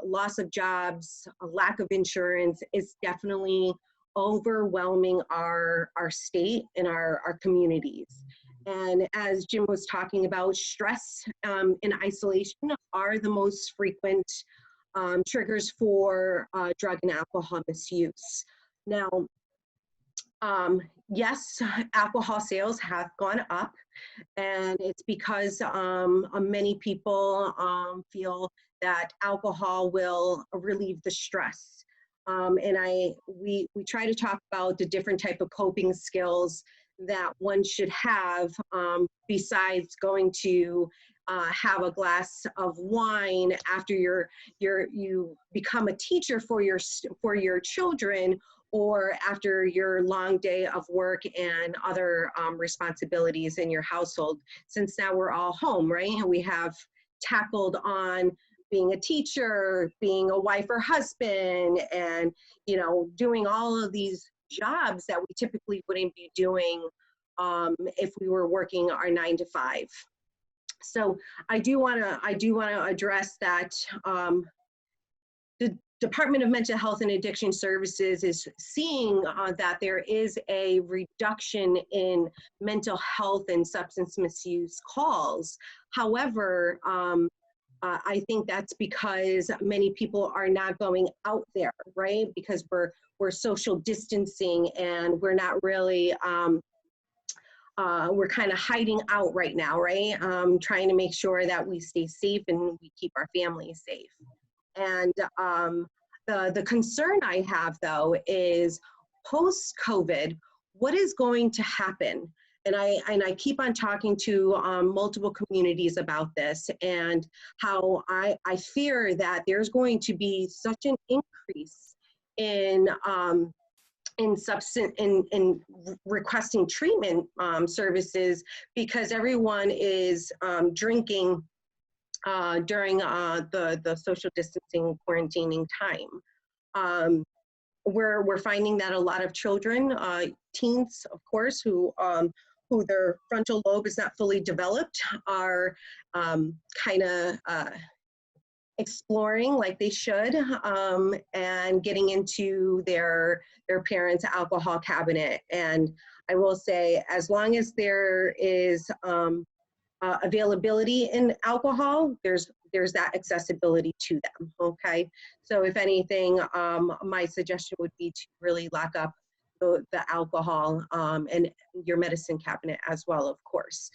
loss of jobs, a lack of insurance is definitely overwhelming our state and our communities. And as Jim was talking about, stress and isolation are the most frequent triggers for drug and alcohol misuse. Now, yes, alcohol sales have gone up, and it's because many people feel that alcohol will relieve the stress. And we try to talk about the different type of coping skills that one should have besides going to have a glass of wine after you become a teacher for your children, or after your long day of work and other responsibilities in your household. Since now we're all home, right? And we have tackled on being a teacher, being a wife or husband, and doing all of these jobs that we typically wouldn't be doing if we were working our 9 to 5. So I do want to address that. The Department of Mental Health and Addiction Services is seeing that there is a reduction in mental health and substance misuse calls. However, I think that's because many people are not going out there, right? Because we're social distancing, and we're not really, we're kind of hiding out right now, right? Trying to make sure that we stay safe and we keep our families safe. And the concern I have, though, is post-COVID, what is going to happen? And I keep on talking to multiple communities about this, and how I fear that there's going to be such an increase in requesting treatment services, because everyone is drinking during the social distancing quarantining time. We're finding that a lot of children, teens, of course, who their frontal lobe is not fully developed, are kind of exploring like they should, and getting into their parents' alcohol cabinet. And I will say, as long as there is availability in alcohol, there's that accessibility to them. Okay, so if anything, my suggestion would be to really lock up the alcohol and your medicine cabinet as well, of course,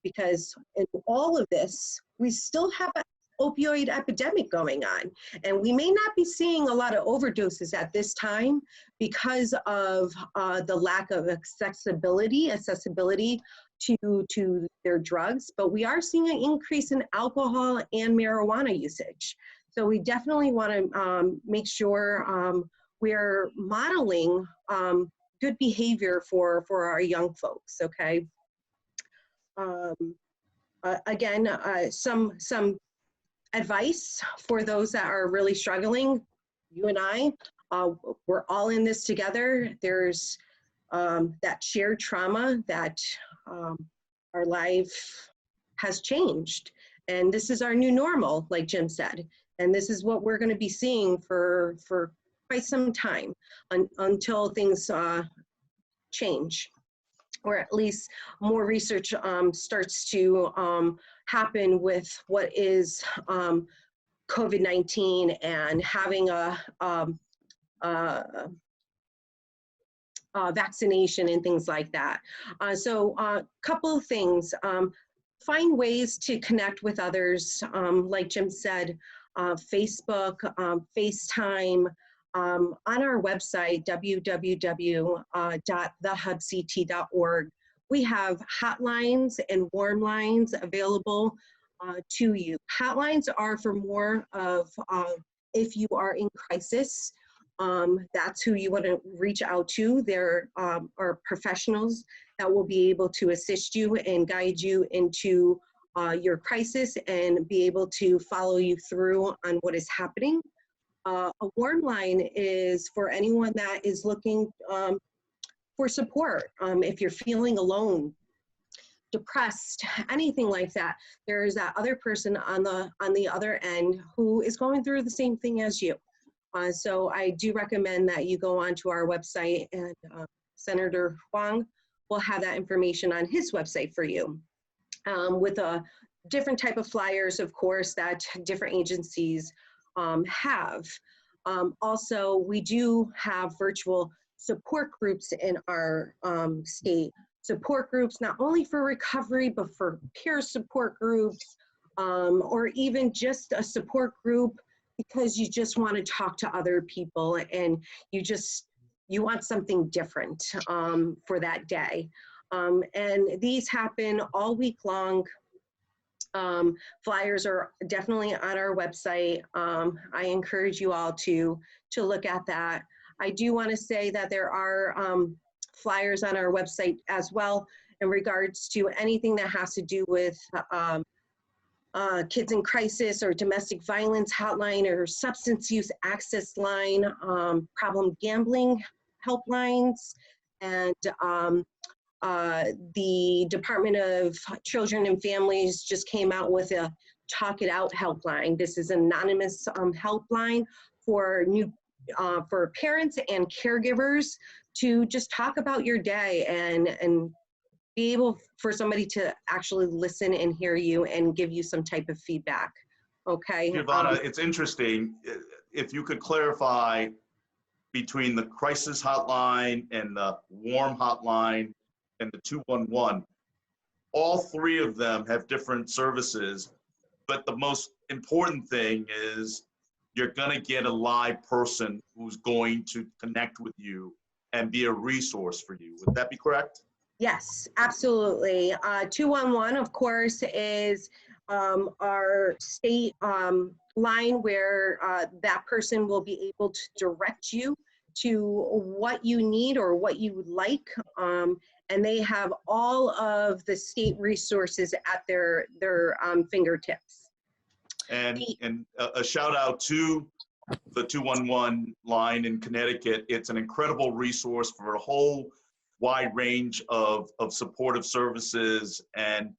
because in all of this, we still have opioid epidemic going on. And we may not be seeing a lot of overdoses at this time because of the lack of accessibility to their drugs, but we are seeing an increase in alcohol and marijuana usage. So we definitely want to make sure we're modeling good behavior for our young folks, okay? Again, some advice for those that are really struggling. You and I, we're all in this together. There's that shared trauma that our life has changed. And this is our new normal, like Jim said. And this is what we're going to be seeing for quite some time until things change, or at least more research starts to happen with what is COVID-19 and having a vaccination and things like that. So a couple of things. Find ways to connect with others, like Jim said, Facebook, FaceTime, on our website, www.thehubct.org. We have hotlines and warm lines available to you. Hotlines are for more of if you are in crisis, that's who you want to reach out to. There are professionals that will be able to assist you and guide you into your crisis and be able to follow you through on what is happening. A warm line is for anyone that is looking for support. If you're feeling alone, depressed, anything like that, there's that other person on the other end who is going through the same thing as you. So I do recommend that you go onto our website, and Senator Hwang will have that information on his website for you, with a different type of flyers, of course, that different agencies have. Also, we do have virtual support groups in our state. Support groups not only for recovery, but for peer support groups, or even just a support group because you just want to talk to other people and you want something different for that day. And these happen all week long. Flyers are definitely on our website. I encourage you all to look at that. I do want to say that there are flyers on our website as well in regards to anything that has to do with kids in crisis or domestic violence hotline or substance use access line, problem gambling helplines, and the Department of Children and Families just came out with a Talk It Out helpline. This is an anonymous helpline for for parents and caregivers to just talk about your day and be able for somebody to actually listen and hear you and give you some type of feedback. Okay. Giovanna, it's interesting. If you could clarify between the crisis hotline and the warm hotline and the 211, all three of them have different services, but the most important thing is you're gonna get a live person who's going to connect with you and be a resource for you. Would that be correct? Yes, absolutely. 211, of course, is our state line where that person will be able to direct you to what you need or what you would like. And they have all of the state resources at their fingertips. And a shout out to the 211 line in Connecticut. It's an incredible resource for a whole wide range of supportive services. And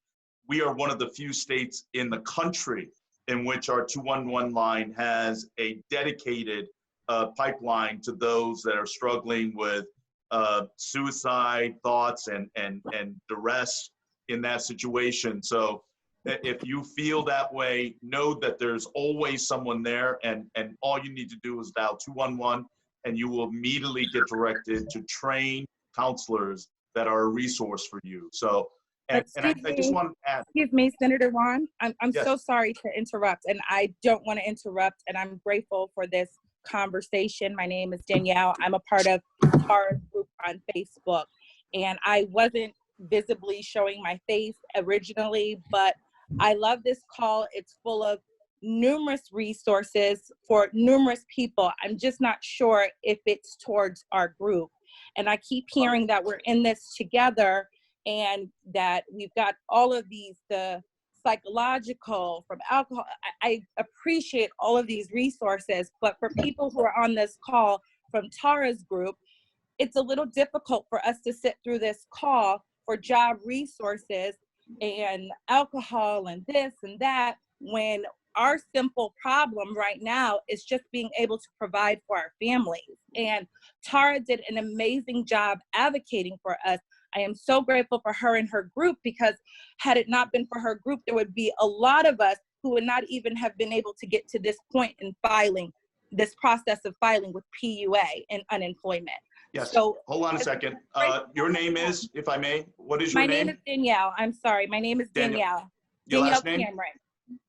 we are one of the few states in the country in which our 211 line has a dedicated pipeline to those that are struggling with suicide thoughts and duress in that situation. So if you feel that way, know that there's always someone there, and all you need to do is dial 211 and you will immediately get directed to trained counselors that are a resource for you. So And I just want to add. Excuse me, Senator Hwang. I'm Yes. so sorry to interrupt, and I don't want to interrupt, and I'm grateful for this conversation. My name is Danielle. I'm a part of Tara's group on Facebook, and I wasn't visibly showing my face originally, but I love this call. It's full of numerous resources for numerous people. I'm just not sure if it's towards our group. And I keep hearing that we're in this together and that we've got all of these, the psychological, from alcohol. I appreciate all of these resources, but for people who are on this call from Tara's group, it's a little difficult for us to sit through this call for job resources and alcohol and this and that, when our simple problem right now is just being able to provide for our families. And Tara did an amazing job advocating for us. I am so grateful for her and her group, because had it not been for her group, there would be a lot of us who would not even have been able to get to this point in filing, this process of filing with PUA and unemployment. Yes, So, hold on a second. Your name is, if I may, what is your my name? name is Danielle. I'm sorry. My name is Danielle. Your Danielle last name? Cameron.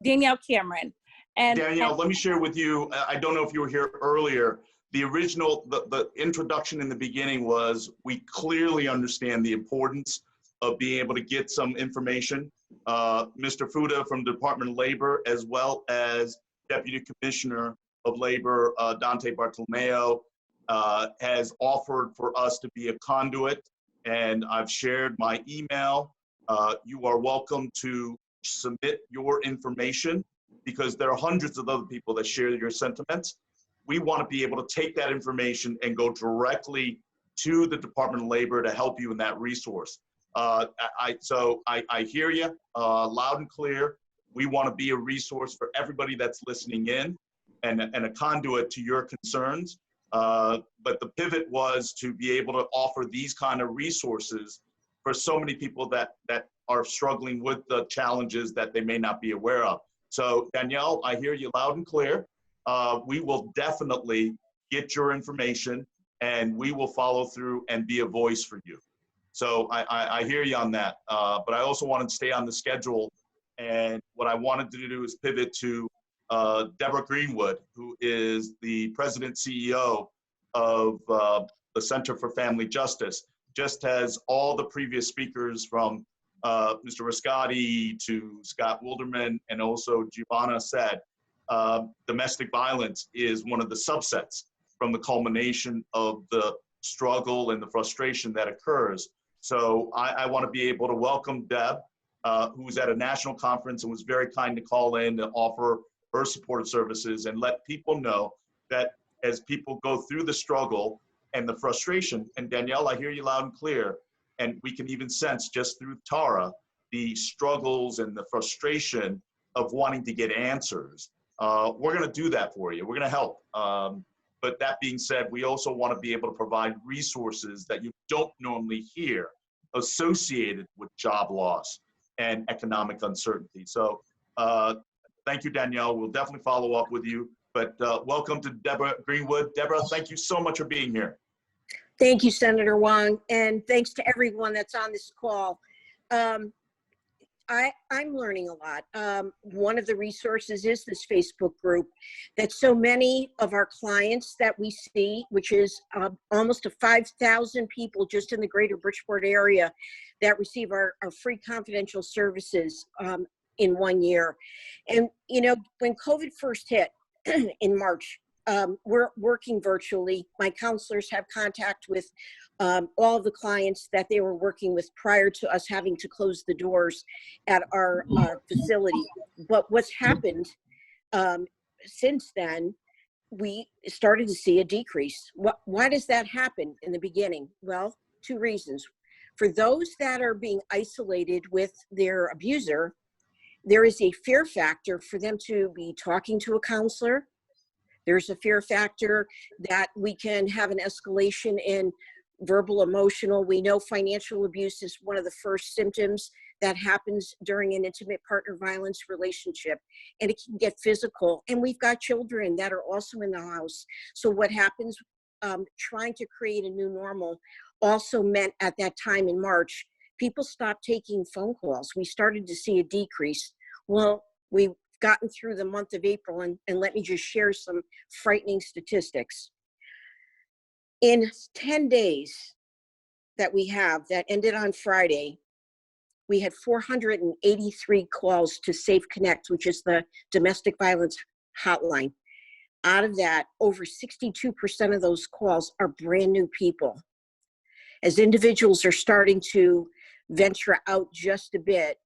Danielle Cameron. And Danielle, let me share with you, I don't know if you were here earlier, the original, the introduction in the beginning was, we clearly understand the importance of being able to get some information. Mr. Fuda from the Department of Labor, as well as Deputy Commissioner of Labor, Dante Bartolomeo, has offered for us to be a conduit, and I've shared my email. You are welcome to submit your information, because there are hundreds of other people that share your sentiments. We want to be able to take that information and go directly to the Department of Labor to help you in that resource. So I hear you loud and clear. We want to be a resource for everybody that's listening in, and a conduit to your concerns. But the pivot was to be able to offer these kind of resources for so many people that are struggling with the challenges that they may not be aware of. So Danielle, I hear you loud and clear. We will definitely get your information, and we will follow through and be a voice for you. So I hear you on that. But I also wanted to stay on the schedule. And what I wanted to do is pivot to Deborah Greenwood, who is the president CEO of the Center for Family Justice. Just as all the previous speakers from Mr. Riscotti to Scott Wilderman and also Giovanna said, domestic violence is one of the subsets from the culmination of the struggle and the frustration that occurs. So I want to be able to welcome Deb, who's at a national conference and was very kind to call in to offer her support services, and let people know that as people go through the struggle and the frustration, and Danielle, I hear you loud and clear, and we can even sense just through Tara, the struggles and the frustration of wanting to get answers. We're going to do that for you. We're going to help. But that being said, we also want to be able to provide resources that you don't normally hear associated with job loss and economic uncertainty. So thank you, Danielle. We'll definitely follow up with you. But welcome to Deborah Greenwood. Deborah, thank you so much for being here. Thank you, Senator Hwang, and thanks to everyone that's on this call. I'm learning a lot. One of the resources is this Facebook group that so many of our clients that we see, which is almost 5,000 people just in the greater Bridgeport area that receive our free confidential services in 1 year. And, you know, when COVID first hit in March, we're working virtually. My counselors have contact with all of the clients that they were working with prior to us having to close the doors at our facility. But what's happened since then, we started to see a decrease. Why does that happen in the beginning? Well, two reasons. For those that are being isolated with their abuser, there is a fear factor for them to be talking to a counselor. There's a fear factor that we can have an escalation in verbal, emotional. We know financial abuse is one of the first symptoms that happens during an intimate partner violence relationship, and it can get physical. And we've got children that are also in the house. So what happens, trying to create a new normal also meant at that time in March people stopped taking phone calls. We started to see a decrease. Well, we've gotten through the month of April, and let me just share some frightening statistics. In 10 days that we have, that ended on Friday, we had 483 calls to Safe Connect, which is the domestic violence hotline. Out of that, over 62% of those calls are brand new people. As individuals are starting to venture out just a bit,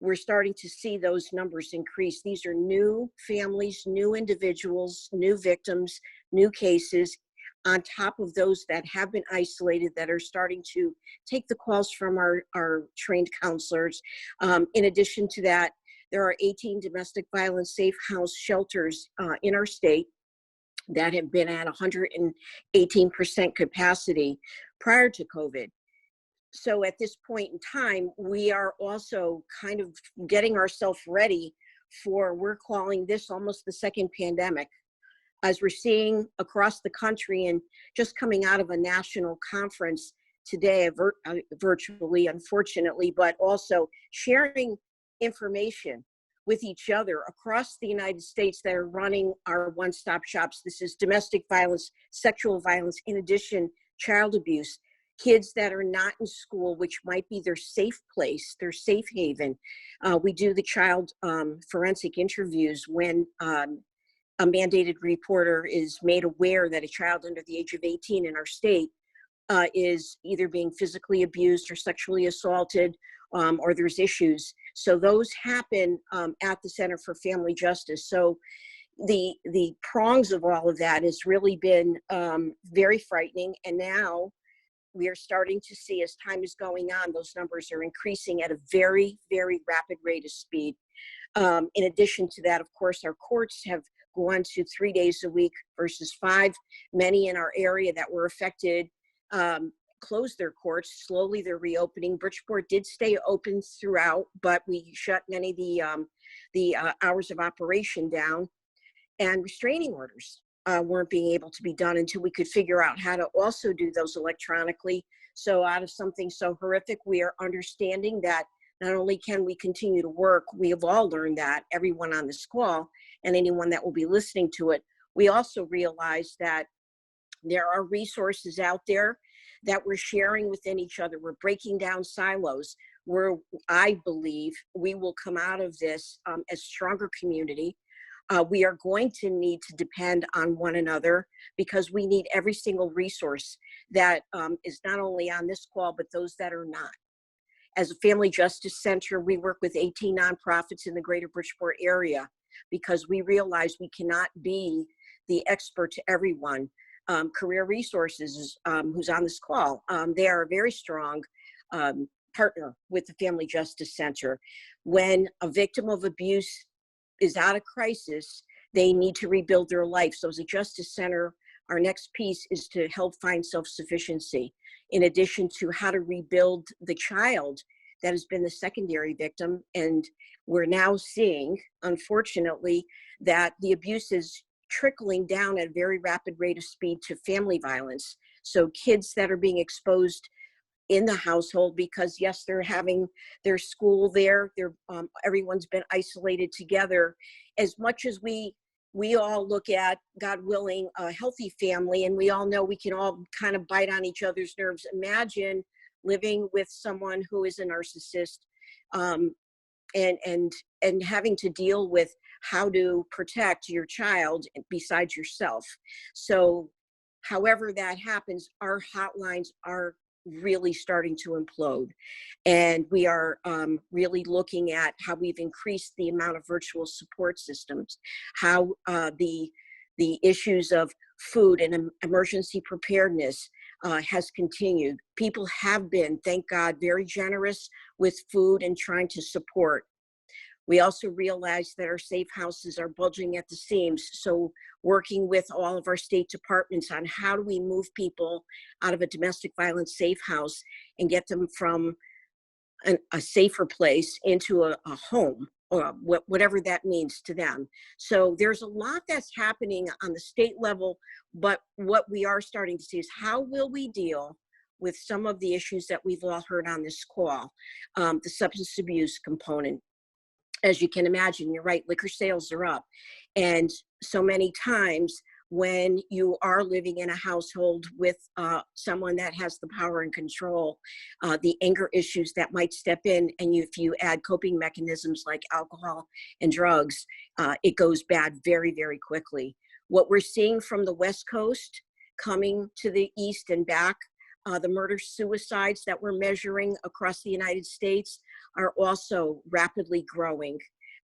we're starting to see those numbers increase. These are new families, new individuals, new victims, new cases, on top of those that have been isolated, that are starting to take the calls from our trained counselors. In addition to that, there are 18 domestic violence safe house shelters in our state that have been at 118% capacity prior to COVID. So at this point in time, we are also kind of getting ourselves ready for, we're calling this almost the second pandemic, as we're seeing across the country, and just coming out of a national conference today, virtually, unfortunately, but also sharing information with each other across the United States that are running our one-stop shops. This is domestic violence, sexual violence, in addition, child abuse, kids that are not in school, which might be their safe place, their safe haven. We do the child forensic interviews when a mandated reporter is made aware that a child under the age of 18 in our state is either being physically abused or sexually assaulted, or there's issues. So those happen at the Center for Family Justice. So the prongs of all of that has really been very frightening. And now we are starting to see, as time is going on, those numbers are increasing at a very, very rapid rate of speed. In addition to that, of course, our courts have gone to 3 days a week versus 5. Many in our area that were affected closed their courts. Slowly they're reopening. Bridgeport did stay open throughout, but we shut many of the hours of operation down, and restraining orders weren't being able to be done until we could figure out how to also do those electronically. So out of something so horrific, we are understanding that not only can we continue to work, we have all learned that, everyone on this call and anyone that will be listening to it, we also realize that there are resources out there that we're sharing within each other. We're breaking down silos where I believe we will come out of this as stronger community. We are going to need to depend on one another, because we need every single resource that is not only on this call, but those that are not. As a Family Justice Center, we work with 18 nonprofits in the greater Bridgeport area, because we realize we cannot be the expert to everyone. Career Resources, who's on this call, they are a very strong partner with the Family Justice Center. When a victim of abuse is out of crisis, they need to rebuild their life. So as a Justice Center, our next piece is to help find self-sufficiency, in addition to how to rebuild the child that has been the secondary victim. And we're now seeing, unfortunately, that the abuse is trickling down at a very rapid rate of speed to family violence. So kids that are being exposed in the household, because yes, they're having their school there, everyone's been isolated together. As much as we all look at, God willing, a healthy family, and we all know we can all kind of bite on each other's nerves. Imagine living with someone who is a narcissist, and having to deal with how to protect your child besides yourself. So however that happens, our hotlines are really starting to implode. And we are really looking at how we've increased the amount of virtual support systems, how the issues of food and emergency preparedness has continued. People have been, thank God, very generous with food and trying to support. We also realize that our safe houses are bulging at the seams. So working with all of our state departments on how do we move people out of a domestic violence safe house and get them from a safer place into a home, or whatever that means to them. So there's a lot that's happening on the state level, but what we are starting to see is how will we deal with some of the issues that we've all heard on this call. The substance abuse component. As you can imagine, you're right, liquor sales are up. And so many times when you are living in a household with someone that has the power and control, the anger issues that might step in, and if you add coping mechanisms like alcohol and drugs, it goes bad very, very quickly. What we're seeing from the West Coast coming to the East and back, the murder-suicides that we're measuring across the United States are also rapidly growing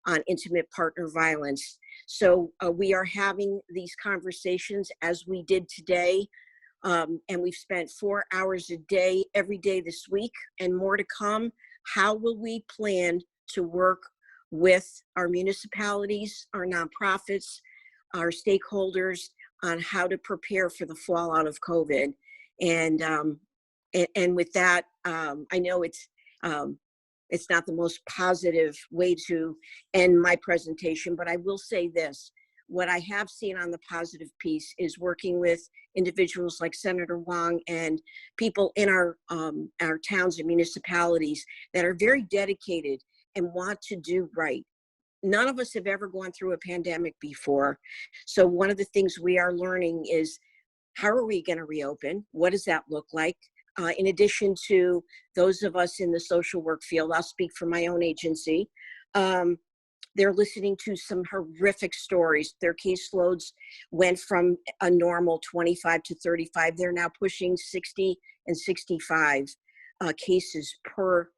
on intimate partner violence. So we are having these conversations as we did today, and we've spent 4 hours a day, every day this week, and more to come. How will we plan to work with our municipalities, our nonprofits, our stakeholders on how to prepare for the fallout of COVID? And with that, I know it's not the most positive way to end my presentation, but I will say this. What I have seen on the positive piece is working with individuals like Senator Hwang and people in our towns and municipalities that are very dedicated and want to do right. None of us have ever gone through a pandemic before. So one of the things we are learning is, how are we going to reopen? What does that look like? In addition to those of us in the social work field, I'll speak for my own agency. They're listening to some horrific stories. Their caseloads went from a normal 25 to 35. They're now pushing 60 and 65 cases per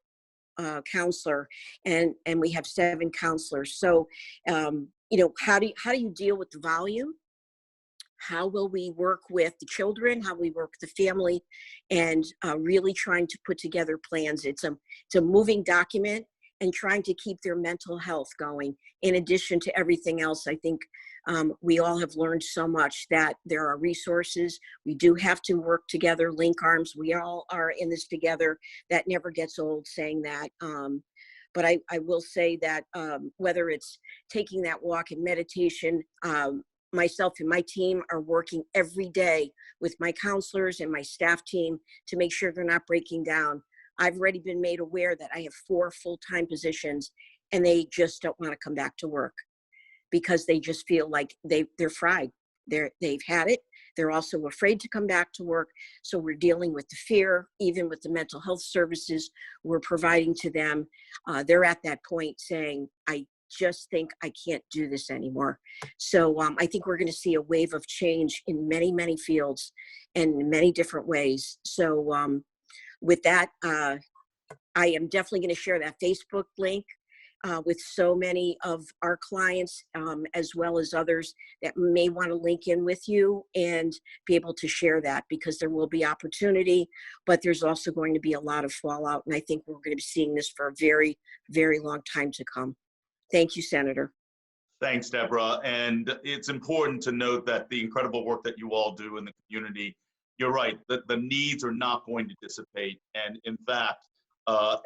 counselor, and we have 7 counselors. So, how do you deal with the volume? How will we work with the children? How will we work with the family? And really trying to put together plans. It's a moving document, and trying to keep their mental health going. In addition to everything else, I think we all have learned so much that there are resources. We do have to work together, link arms. We all are in this together. That never gets old saying that. But I will say that whether it's taking that walk and meditation, myself and my team are working every day with my counselors and my staff team to make sure they're not breaking down. I've already been made aware that I have 4 full-time positions, and they just don't want to come back to work because they just feel like they're fried. They've had it. They're also afraid to come back to work. So we're dealing with the fear, even with the mental health services we're providing to them. They're at that point saying, I just think I can't do this anymore. So I think we're going to see a wave of change in many, many fields and in many different ways. So with that, I am definitely going to share that Facebook link with so many of our clients, as well as others that may want to link in with you and be able to share that, because there will be opportunity, but there's also going to be a lot of fallout. And I think we're going to be seeing this for a very, very long time to come. Thank you, Senator. Thanks, Deborah. And it's important to note that the incredible work that you all do in the community, you're right, the needs are not going to dissipate. And in fact,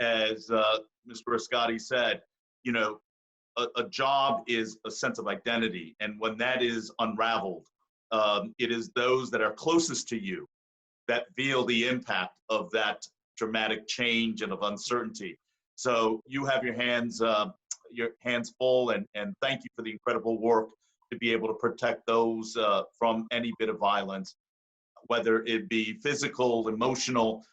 as Mr. Rascati said, a job is a sense of identity. And when that is unraveled, it is those that are closest to you that feel the impact of that dramatic change and of uncertainty. So you have your hands full, and thank you for the incredible work to be able to protect those from any bit of violence, whether it be physical, emotional.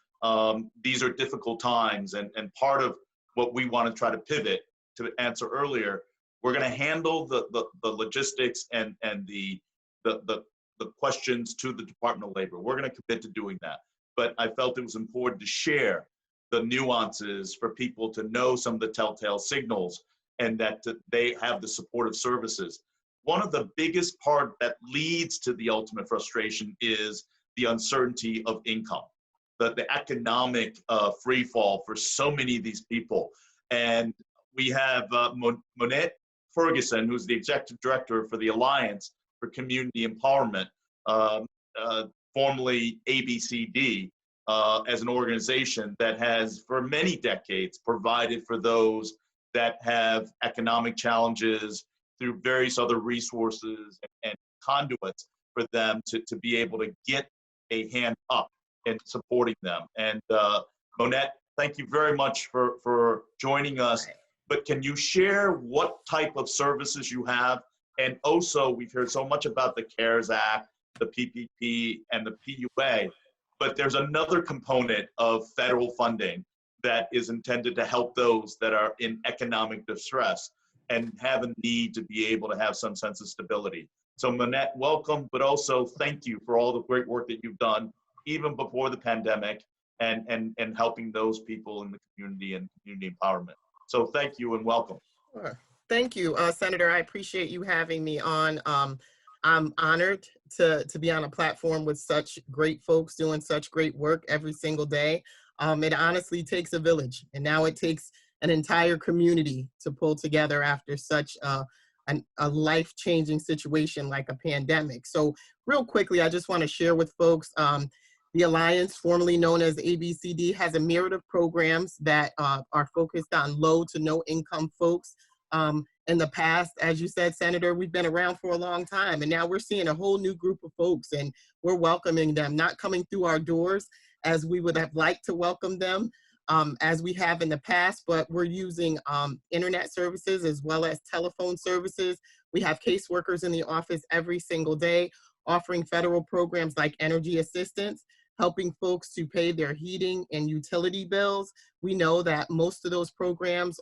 These are difficult times, and part of what we want to try to pivot to answer earlier, we're going to handle the logistics and the questions to the Department of Labor. We're going to commit to doing that. But I felt it was important to share the nuances for people to know some of the telltale signals, and that they have the supportive services. One of the biggest part that leads to the ultimate frustration is the uncertainty of income, the economic free fall for so many of these people. And we have Monette Ferguson, who's the executive director for the Alliance for Community Empowerment, formerly ABCD, as an organization that has for many decades provided for those that have economic challenges through various other resources and conduits for them to be able to get a hand up and supporting them. And Monette, thank you very much for joining us. But can you share what type of services you have? And also, we've heard so much about the CARES Act, the PPP, and the PUA, but there's another component of federal funding that is intended to help those that are in economic distress and have a need to be able to have some sense of stability. So Monette, welcome, but also thank you for all the great work that you've done even before the pandemic and helping those people in the community and community empowerment. So thank you and welcome. Sure. Thank you, Senator. I appreciate you having me on. I'm honored to be on a platform with such great folks doing such great work every single day. It honestly takes a village, and now it takes an entire community to pull together after such a life-changing situation like a pandemic. So real quickly, I just want to share with folks, the Alliance, formerly known as ABCD, has a myriad of programs that are focused on low to no income folks. In the past, as you said, Senator, we've been around for a long time, and now we're seeing a whole new group of folks, and we're welcoming them, not coming through our doors as we would have liked to welcome them, as we have in the past, but we're using internet services as well as telephone services. We have caseworkers in the office every single day offering federal programs like energy assistance, helping folks to pay their heating and utility bills. We know that most of those programs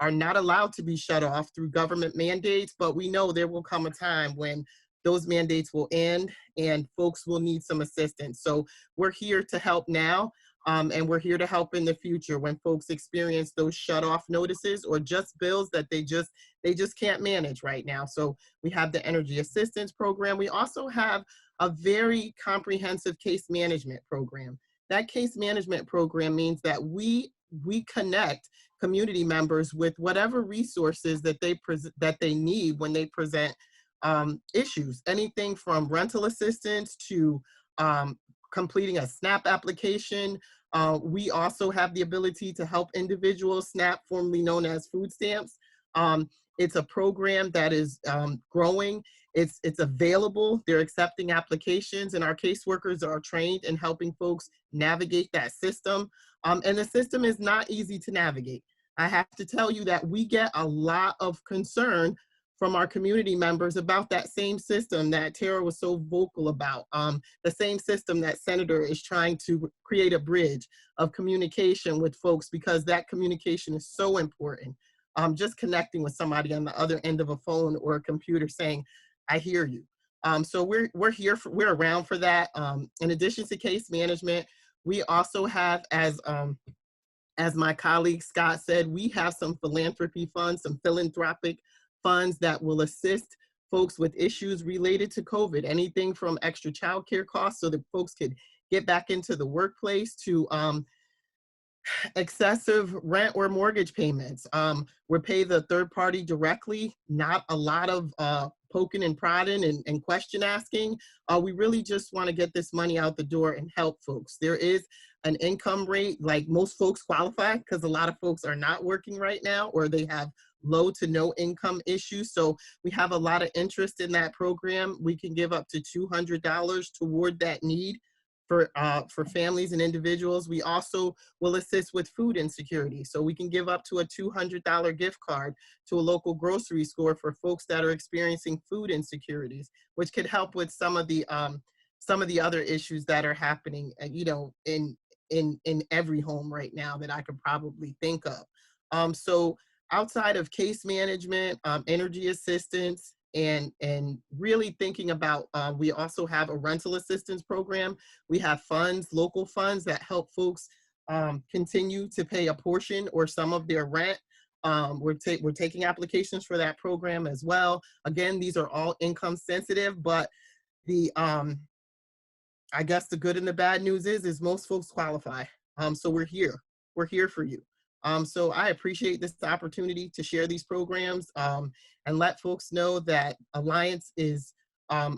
are not allowed to be shut off through government mandates, but we know there will come a time when those mandates will end and folks will need some assistance. So we're here to help now, and we're here to help in the future when folks experience those shut off notices or just bills that they just can't manage right now. So we have the energy assistance program. We also have a very comprehensive case management program. That case management program means that we connect community members with whatever resources that they need when they present issues, anything from rental assistance to completing a SNAP application. We also have the ability to help individuals, SNAP, formerly known as food stamps. It's a program that is growing. It's available. They're accepting applications, and our caseworkers are trained in helping folks navigate that system. And the system is not easy to navigate. I have to tell you that we get a lot of concern from our community members about that same system that Tara was so vocal about, the same system that Senator is trying to create a bridge of communication with folks, because that communication is so important. Just connecting with somebody on the other end of a phone or a computer saying, I hear you. So we're around for that. In addition to case management, we also have, as my colleague Scott said, we have some philanthropy funds, some philanthropic funds that will assist folks with issues related to COVID, anything from extra childcare costs so that folks could get back into the workplace to excessive rent or mortgage payments. We're paid the third party directly, not a lot of poking and prodding and question asking. We really just want to get this money out the door and help folks. There is an income rate, like most folks qualify because a lot of folks are not working right now or they have low to no income issues. So we have a lot of interest in that program. We can give up to $200 toward that need for families and individuals. We also will assist with food insecurity. So we can give up to a $200 gift card to a local grocery store for folks that are experiencing food insecurities, which could help with some of the other issues that are happening, in every home right now that I could probably think of. So outside of case management, energy assistance, and really thinking about, we also have a rental assistance program. We have funds, local funds that help folks continue to pay a portion or some of their rent. We're taking applications for that program as well. Again, these are all income sensitive, but I guess the good and the bad news is most folks qualify. So we're here for you. So I appreciate this opportunity to share these programs and let folks know that Alliance is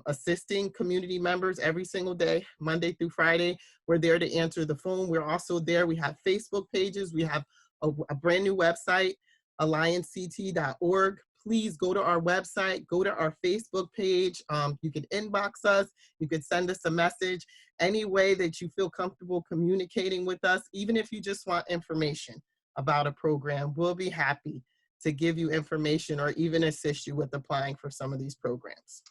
assisting community members every single day, Monday through Friday. We're there to answer the phone. We're also there. We have Facebook pages. We have a brand new website, alliancect.org. please go to our website, go to our Facebook page. You can inbox us, you can send us a message, any way that you feel comfortable communicating with us, even if you just want information about a program, we'll be happy to give you information or even assist you with applying for some of these programs.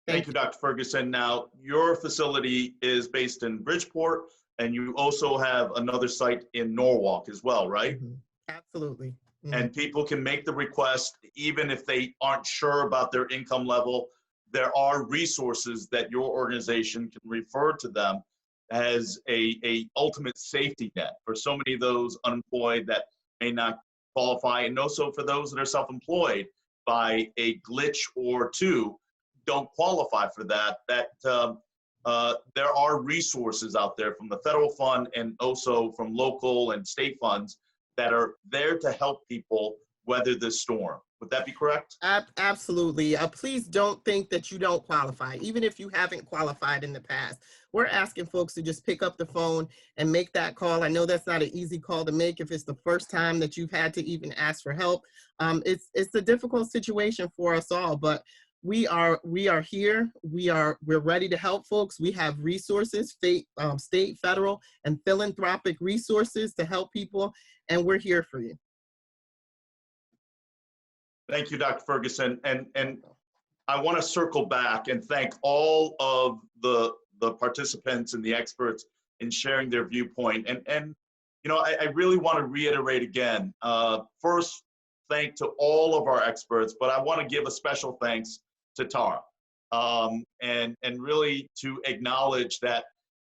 Thank you, Dr. Ferguson. Now, your facility is based in Bridgeport, and you also have another site in Norwalk as well, right? Mm-hmm. Absolutely. Mm-hmm. And people can make the request even if they aren't sure about their income level. There are resources that your organization can refer to them as a ultimate safety net for so many of those unemployed that may not qualify, and also for those that are self-employed by a glitch or two don't qualify for that, there are resources out there from the federal fund and also from local and state funds that are there to help people weather this storm. Would that be correct? Absolutely. Please don't think that you don't qualify, even if you haven't qualified in the past. We're asking folks to just pick up the phone and make that call. I know that's not an easy call to make if it's the first time that you've had to even ask for help. It's a difficult situation for us all, but we are here. We're ready to help folks. We have resources, state, federal, and philanthropic resources to help people, and we're here for you. Thank you, Dr. Ferguson. And I want to circle back and thank all of the participants and the experts in sharing their viewpoint. And you know, I really want to reiterate again, first, thank to all of our experts, but I want to give a special thanks to Tara, and really to acknowledge that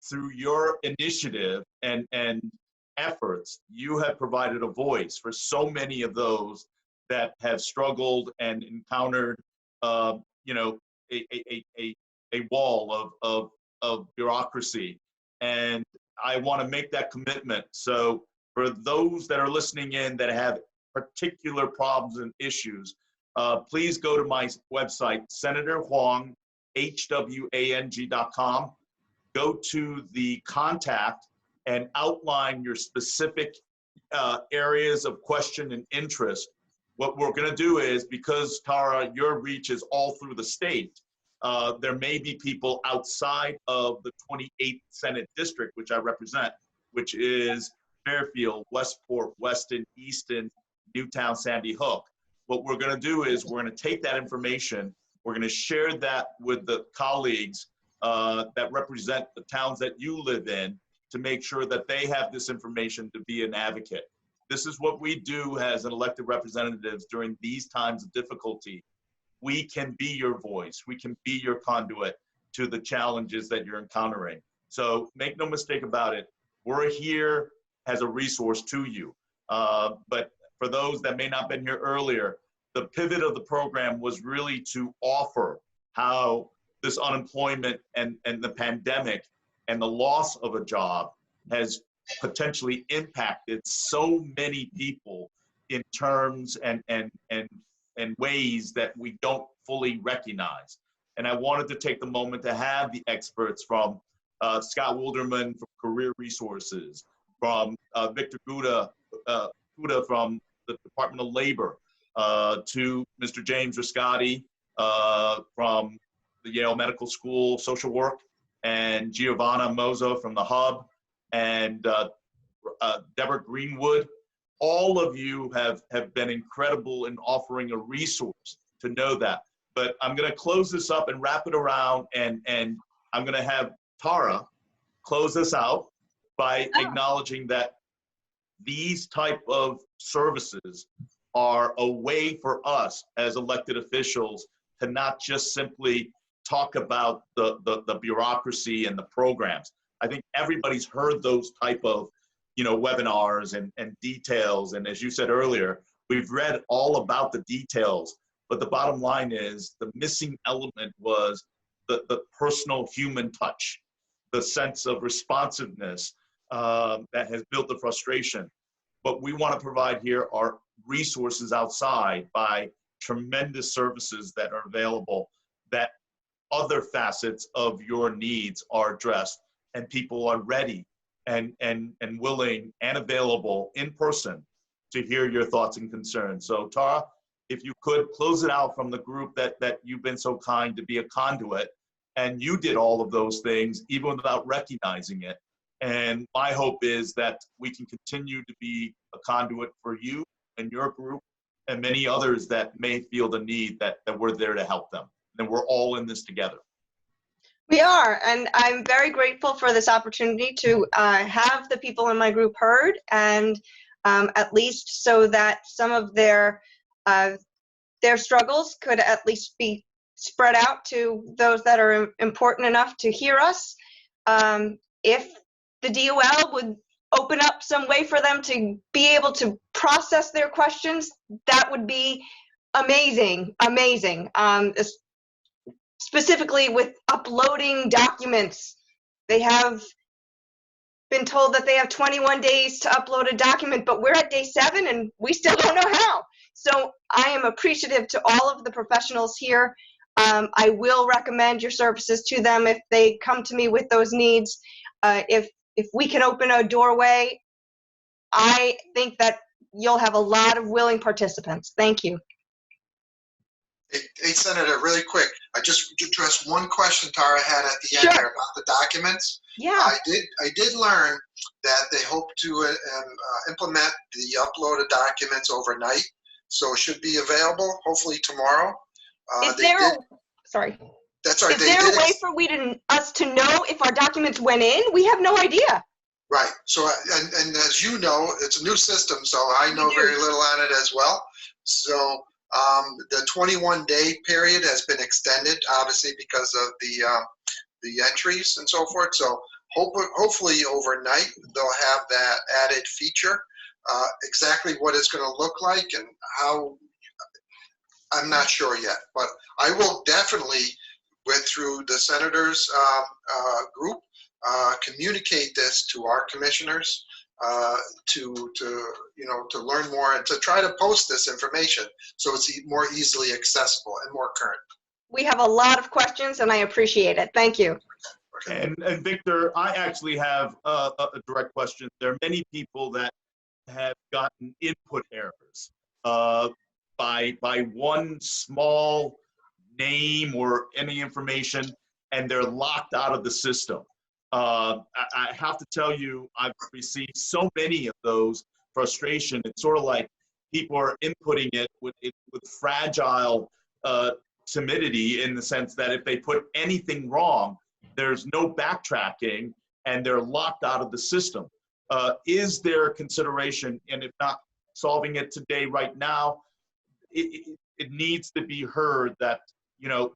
through your initiative and efforts, you have provided a voice for so many of those that have struggled and encountered, you know, a wall of bureaucracy. And I want to make that commitment. So for those that are listening in that have particular problems and issues, please go to my website, Senator Hwang, HWANG.com. Go to the contact and outline your specific areas of question and interest. What we're going to do is, because Tara, your reach is all through the state, there may be people outside of the 28th Senate District, which I represent, which is Fairfield, Westport, Weston, Easton, Newtown, Sandy Hook. What we're going to do is we're going to take that information, we're going to share that with the colleagues that represent the towns that you live in to make sure that they have this information to be an advocate. This is what we do as an elected representatives during these times of difficulty. We can be your voice. We can be your conduit to the challenges that you're encountering. So make no mistake about it. We're here as a resource to you. But for those that may not have been here earlier, the pivot of the program was really to offer how this unemployment and the pandemic and the loss of a job has potentially impacted so many people in terms and ways that we don't fully recognize. And I wanted to take the moment to have the experts from Scott Wilderman from Career Resources, from Victor Guda from the Department of Labor, to Mr. James Riscotti from the Yale Medical School Social Work, and Giovanna Moza from the Hub, and Deborah Greenwood. All of you have been incredible in offering a resource to know that. But I'm going to close this up and wrap it around, and I'm going to have Tara close this out by acknowledging that these type of services are a way for us as elected officials to not just simply talk about the bureaucracy and the programs. I think everybody's heard those type of, you know, webinars and details. And as you said earlier, we've read all about the details, but the bottom line is the missing element was the personal human touch, the sense of responsiveness that has built the frustration. What we want to provide here are resources outside by tremendous services that are available, that other facets of your needs are addressed, and people are ready and willing and available in person to hear your thoughts and concerns. So Tara, if you could close it out from the group that you've been so kind to be a conduit, and you did all of those things even without recognizing it. And my hope is that we can continue to be a conduit for you and your group and many others that may feel the need that we're there to help them. And we're all in this together. We are, and I'm very grateful for this opportunity to have the people in my group heard, and at least so that some of their struggles could at least be spread out to those that are important enough to hear us. If the DOL would open up some way for them to be able to process their questions, that would be amazing, amazing. Specifically with uploading documents. They have been told that they have 21 days to upload a document, but we're at day 7 and we still don't know how. So I am appreciative to all of the professionals here. I will recommend your services to them if they come to me with those needs. If we can open a doorway, I think that you'll have a lot of willing participants. Thank you. Hey, Senator, really quick, I just addressed one question Tara had at the end there about the documents. Yeah. I did learn that they hope to implement the uploaded documents overnight, so it should be available hopefully tomorrow. Sorry. That's right. Is there a way for us to know if our documents went in? We have no idea. Right. So, and as you know, it's a new system, so I know very little on it as well. So the 21-day period has been extended, obviously, because of the entries and so forth. So hopefully overnight they'll have that added feature. Exactly what it's going to look like and how, I'm not sure yet. But I will definitely, through the senators' group, communicate this to our commissioners to learn more and to try to post this information so it's more easily accessible and more current. We have a lot of questions and I appreciate it. Thank you. And Victor, I actually have a direct question. There are many people that have gotten input errors by one small name or any information, and they're locked out of the system. I have to tell you, I've received so many of those frustration. It's sort of like people are inputting it with fragile timidity, in the sense that if they put anything wrong, there's no backtracking and they're locked out of the system. Is there consideration, and if not solving it today, right now, it needs to be heard that,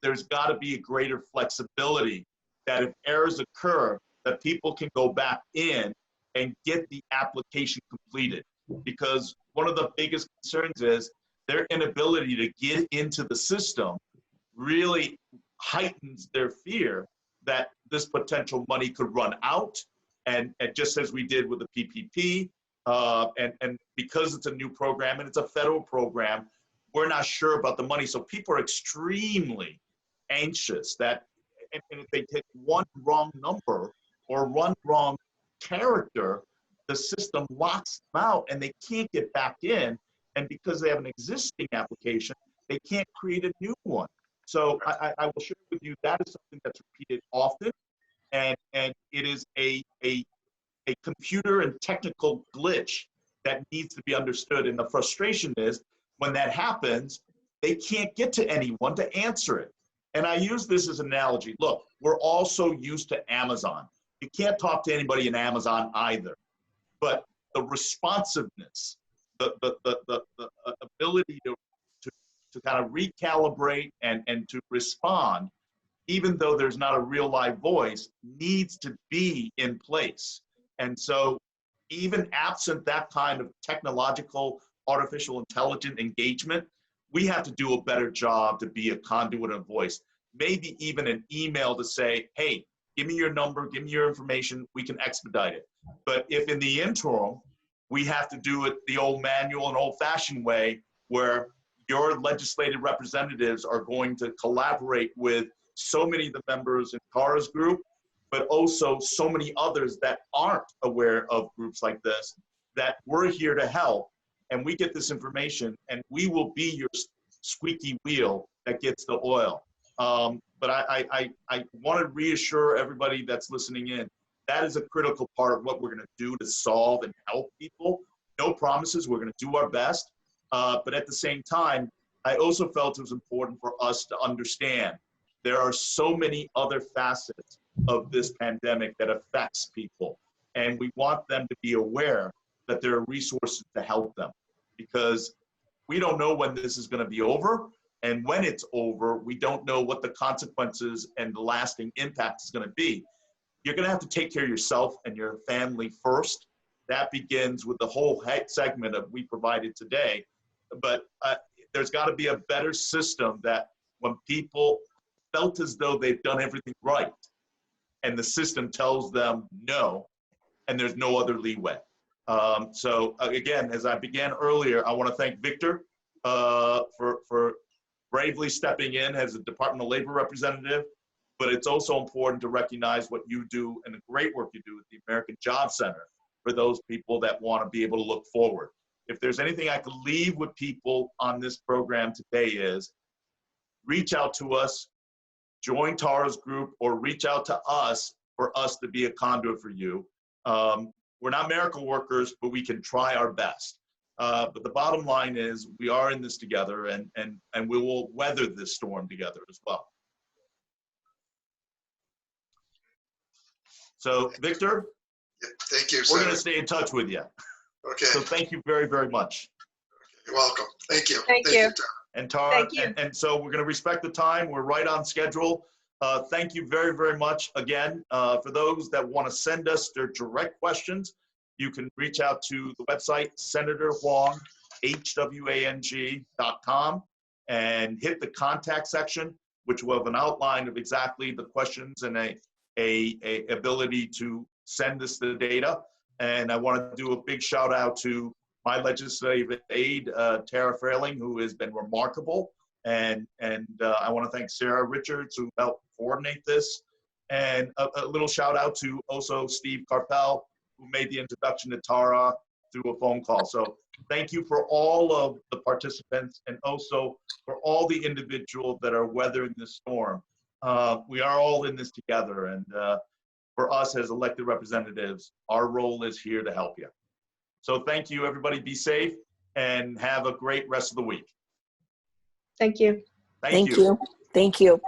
there's got to be a greater flexibility, that if errors occur, that people can go back in and get the application completed. Because one of the biggest concerns is their inability to get into the system really heightens their fear that this potential money could run out. And just as we did with the PPP, and because it's a new program and it's a federal program, we're not sure about the money. So people are extremely anxious that, and if they hit one wrong number or one wrong character, the system locks them out and they can't get back in. And because they have an existing application, they can't create a new one. So I will share with you, that is something that's repeated often. And it is a computer and technical glitch that needs to be understood. And the frustration is when that happens, they can't get to anyone to answer it. And I use this as an analogy. Look, we're all so used to Amazon. You can't talk to anybody in Amazon either. But the responsiveness, the ability to kind of recalibrate and to respond, even though there's not a real live voice, needs to be in place. And so even absent that kind of technological, artificial intelligent engagement, we have to do a better job to be a conduit of voice. Maybe even an email to say, hey, give me your number, give me your information, we can expedite it. But if in the interim, we have to do it the old manual and old-fashioned way, where your legislative representatives are going to collaborate with so many of the members in Tara's group, but also so many others that aren't aware of groups like this, that we're here to help, and we get this information, and we will be your squeaky wheel that gets the oil. But I want to reassure everybody that's listening in, that is a critical part of what we're going to do to solve and help people. No promises, we're going to do our best. But at the same time, I also felt it was important for us to understand there are so many other facets of this pandemic that affects people. And we want them to be aware that there are resources to help them, because we don't know when this is going to be over. And when it's over, we don't know what the consequences and the lasting impact is going to be. You're going to have to take care of yourself and your family first. That begins with the whole segment of we provided today. But there's got to be a better system that when people felt as though they've done everything right and the system tells them no, and there's no other leeway. So again, as I began earlier, I want to thank Victor for bravely stepping in as a Department of Labor representative, but it's also important to recognize what you do and the great work you do at the American Job Center for those people that want to be able to look forward. If there's anything I could leave with people on this program today is reach out to us, join Tara's group, or reach out to us for us to be a conduit for you. We're not miracle workers, but we can try our best. But the bottom line is we are in this together, and we will weather this storm together as well. So Victor, thank you, we're Senator. going to stay in touch with you. Okay. So thank you very, very much. You're welcome. Thank you. Thank you. Tara. And Tara, Thank you. and so we're going to respect the time. We're right on schedule. Thank you very, very much again. For those that want to send us their direct questions, you can reach out to the website, Senator Hwang, HWANG.com, and hit the contact section, which will have an outline of exactly the questions and a ability to send us the data. And I want to do a big shout out to my legislative aide, Tara Frailing, who has been remarkable. And I want to thank Sarah Richards, who helped coordinate this. And a little shout out to also Steve Carpel, who made the introduction to Tara through a phone call. So thank you for all of the participants and also for all the individuals that are weathering this storm. We are all in this together. And for us as elected representatives, our role is here to help you. So thank you, everybody. Be safe and have a great rest of the week. Thank you. Thank you. Thank you.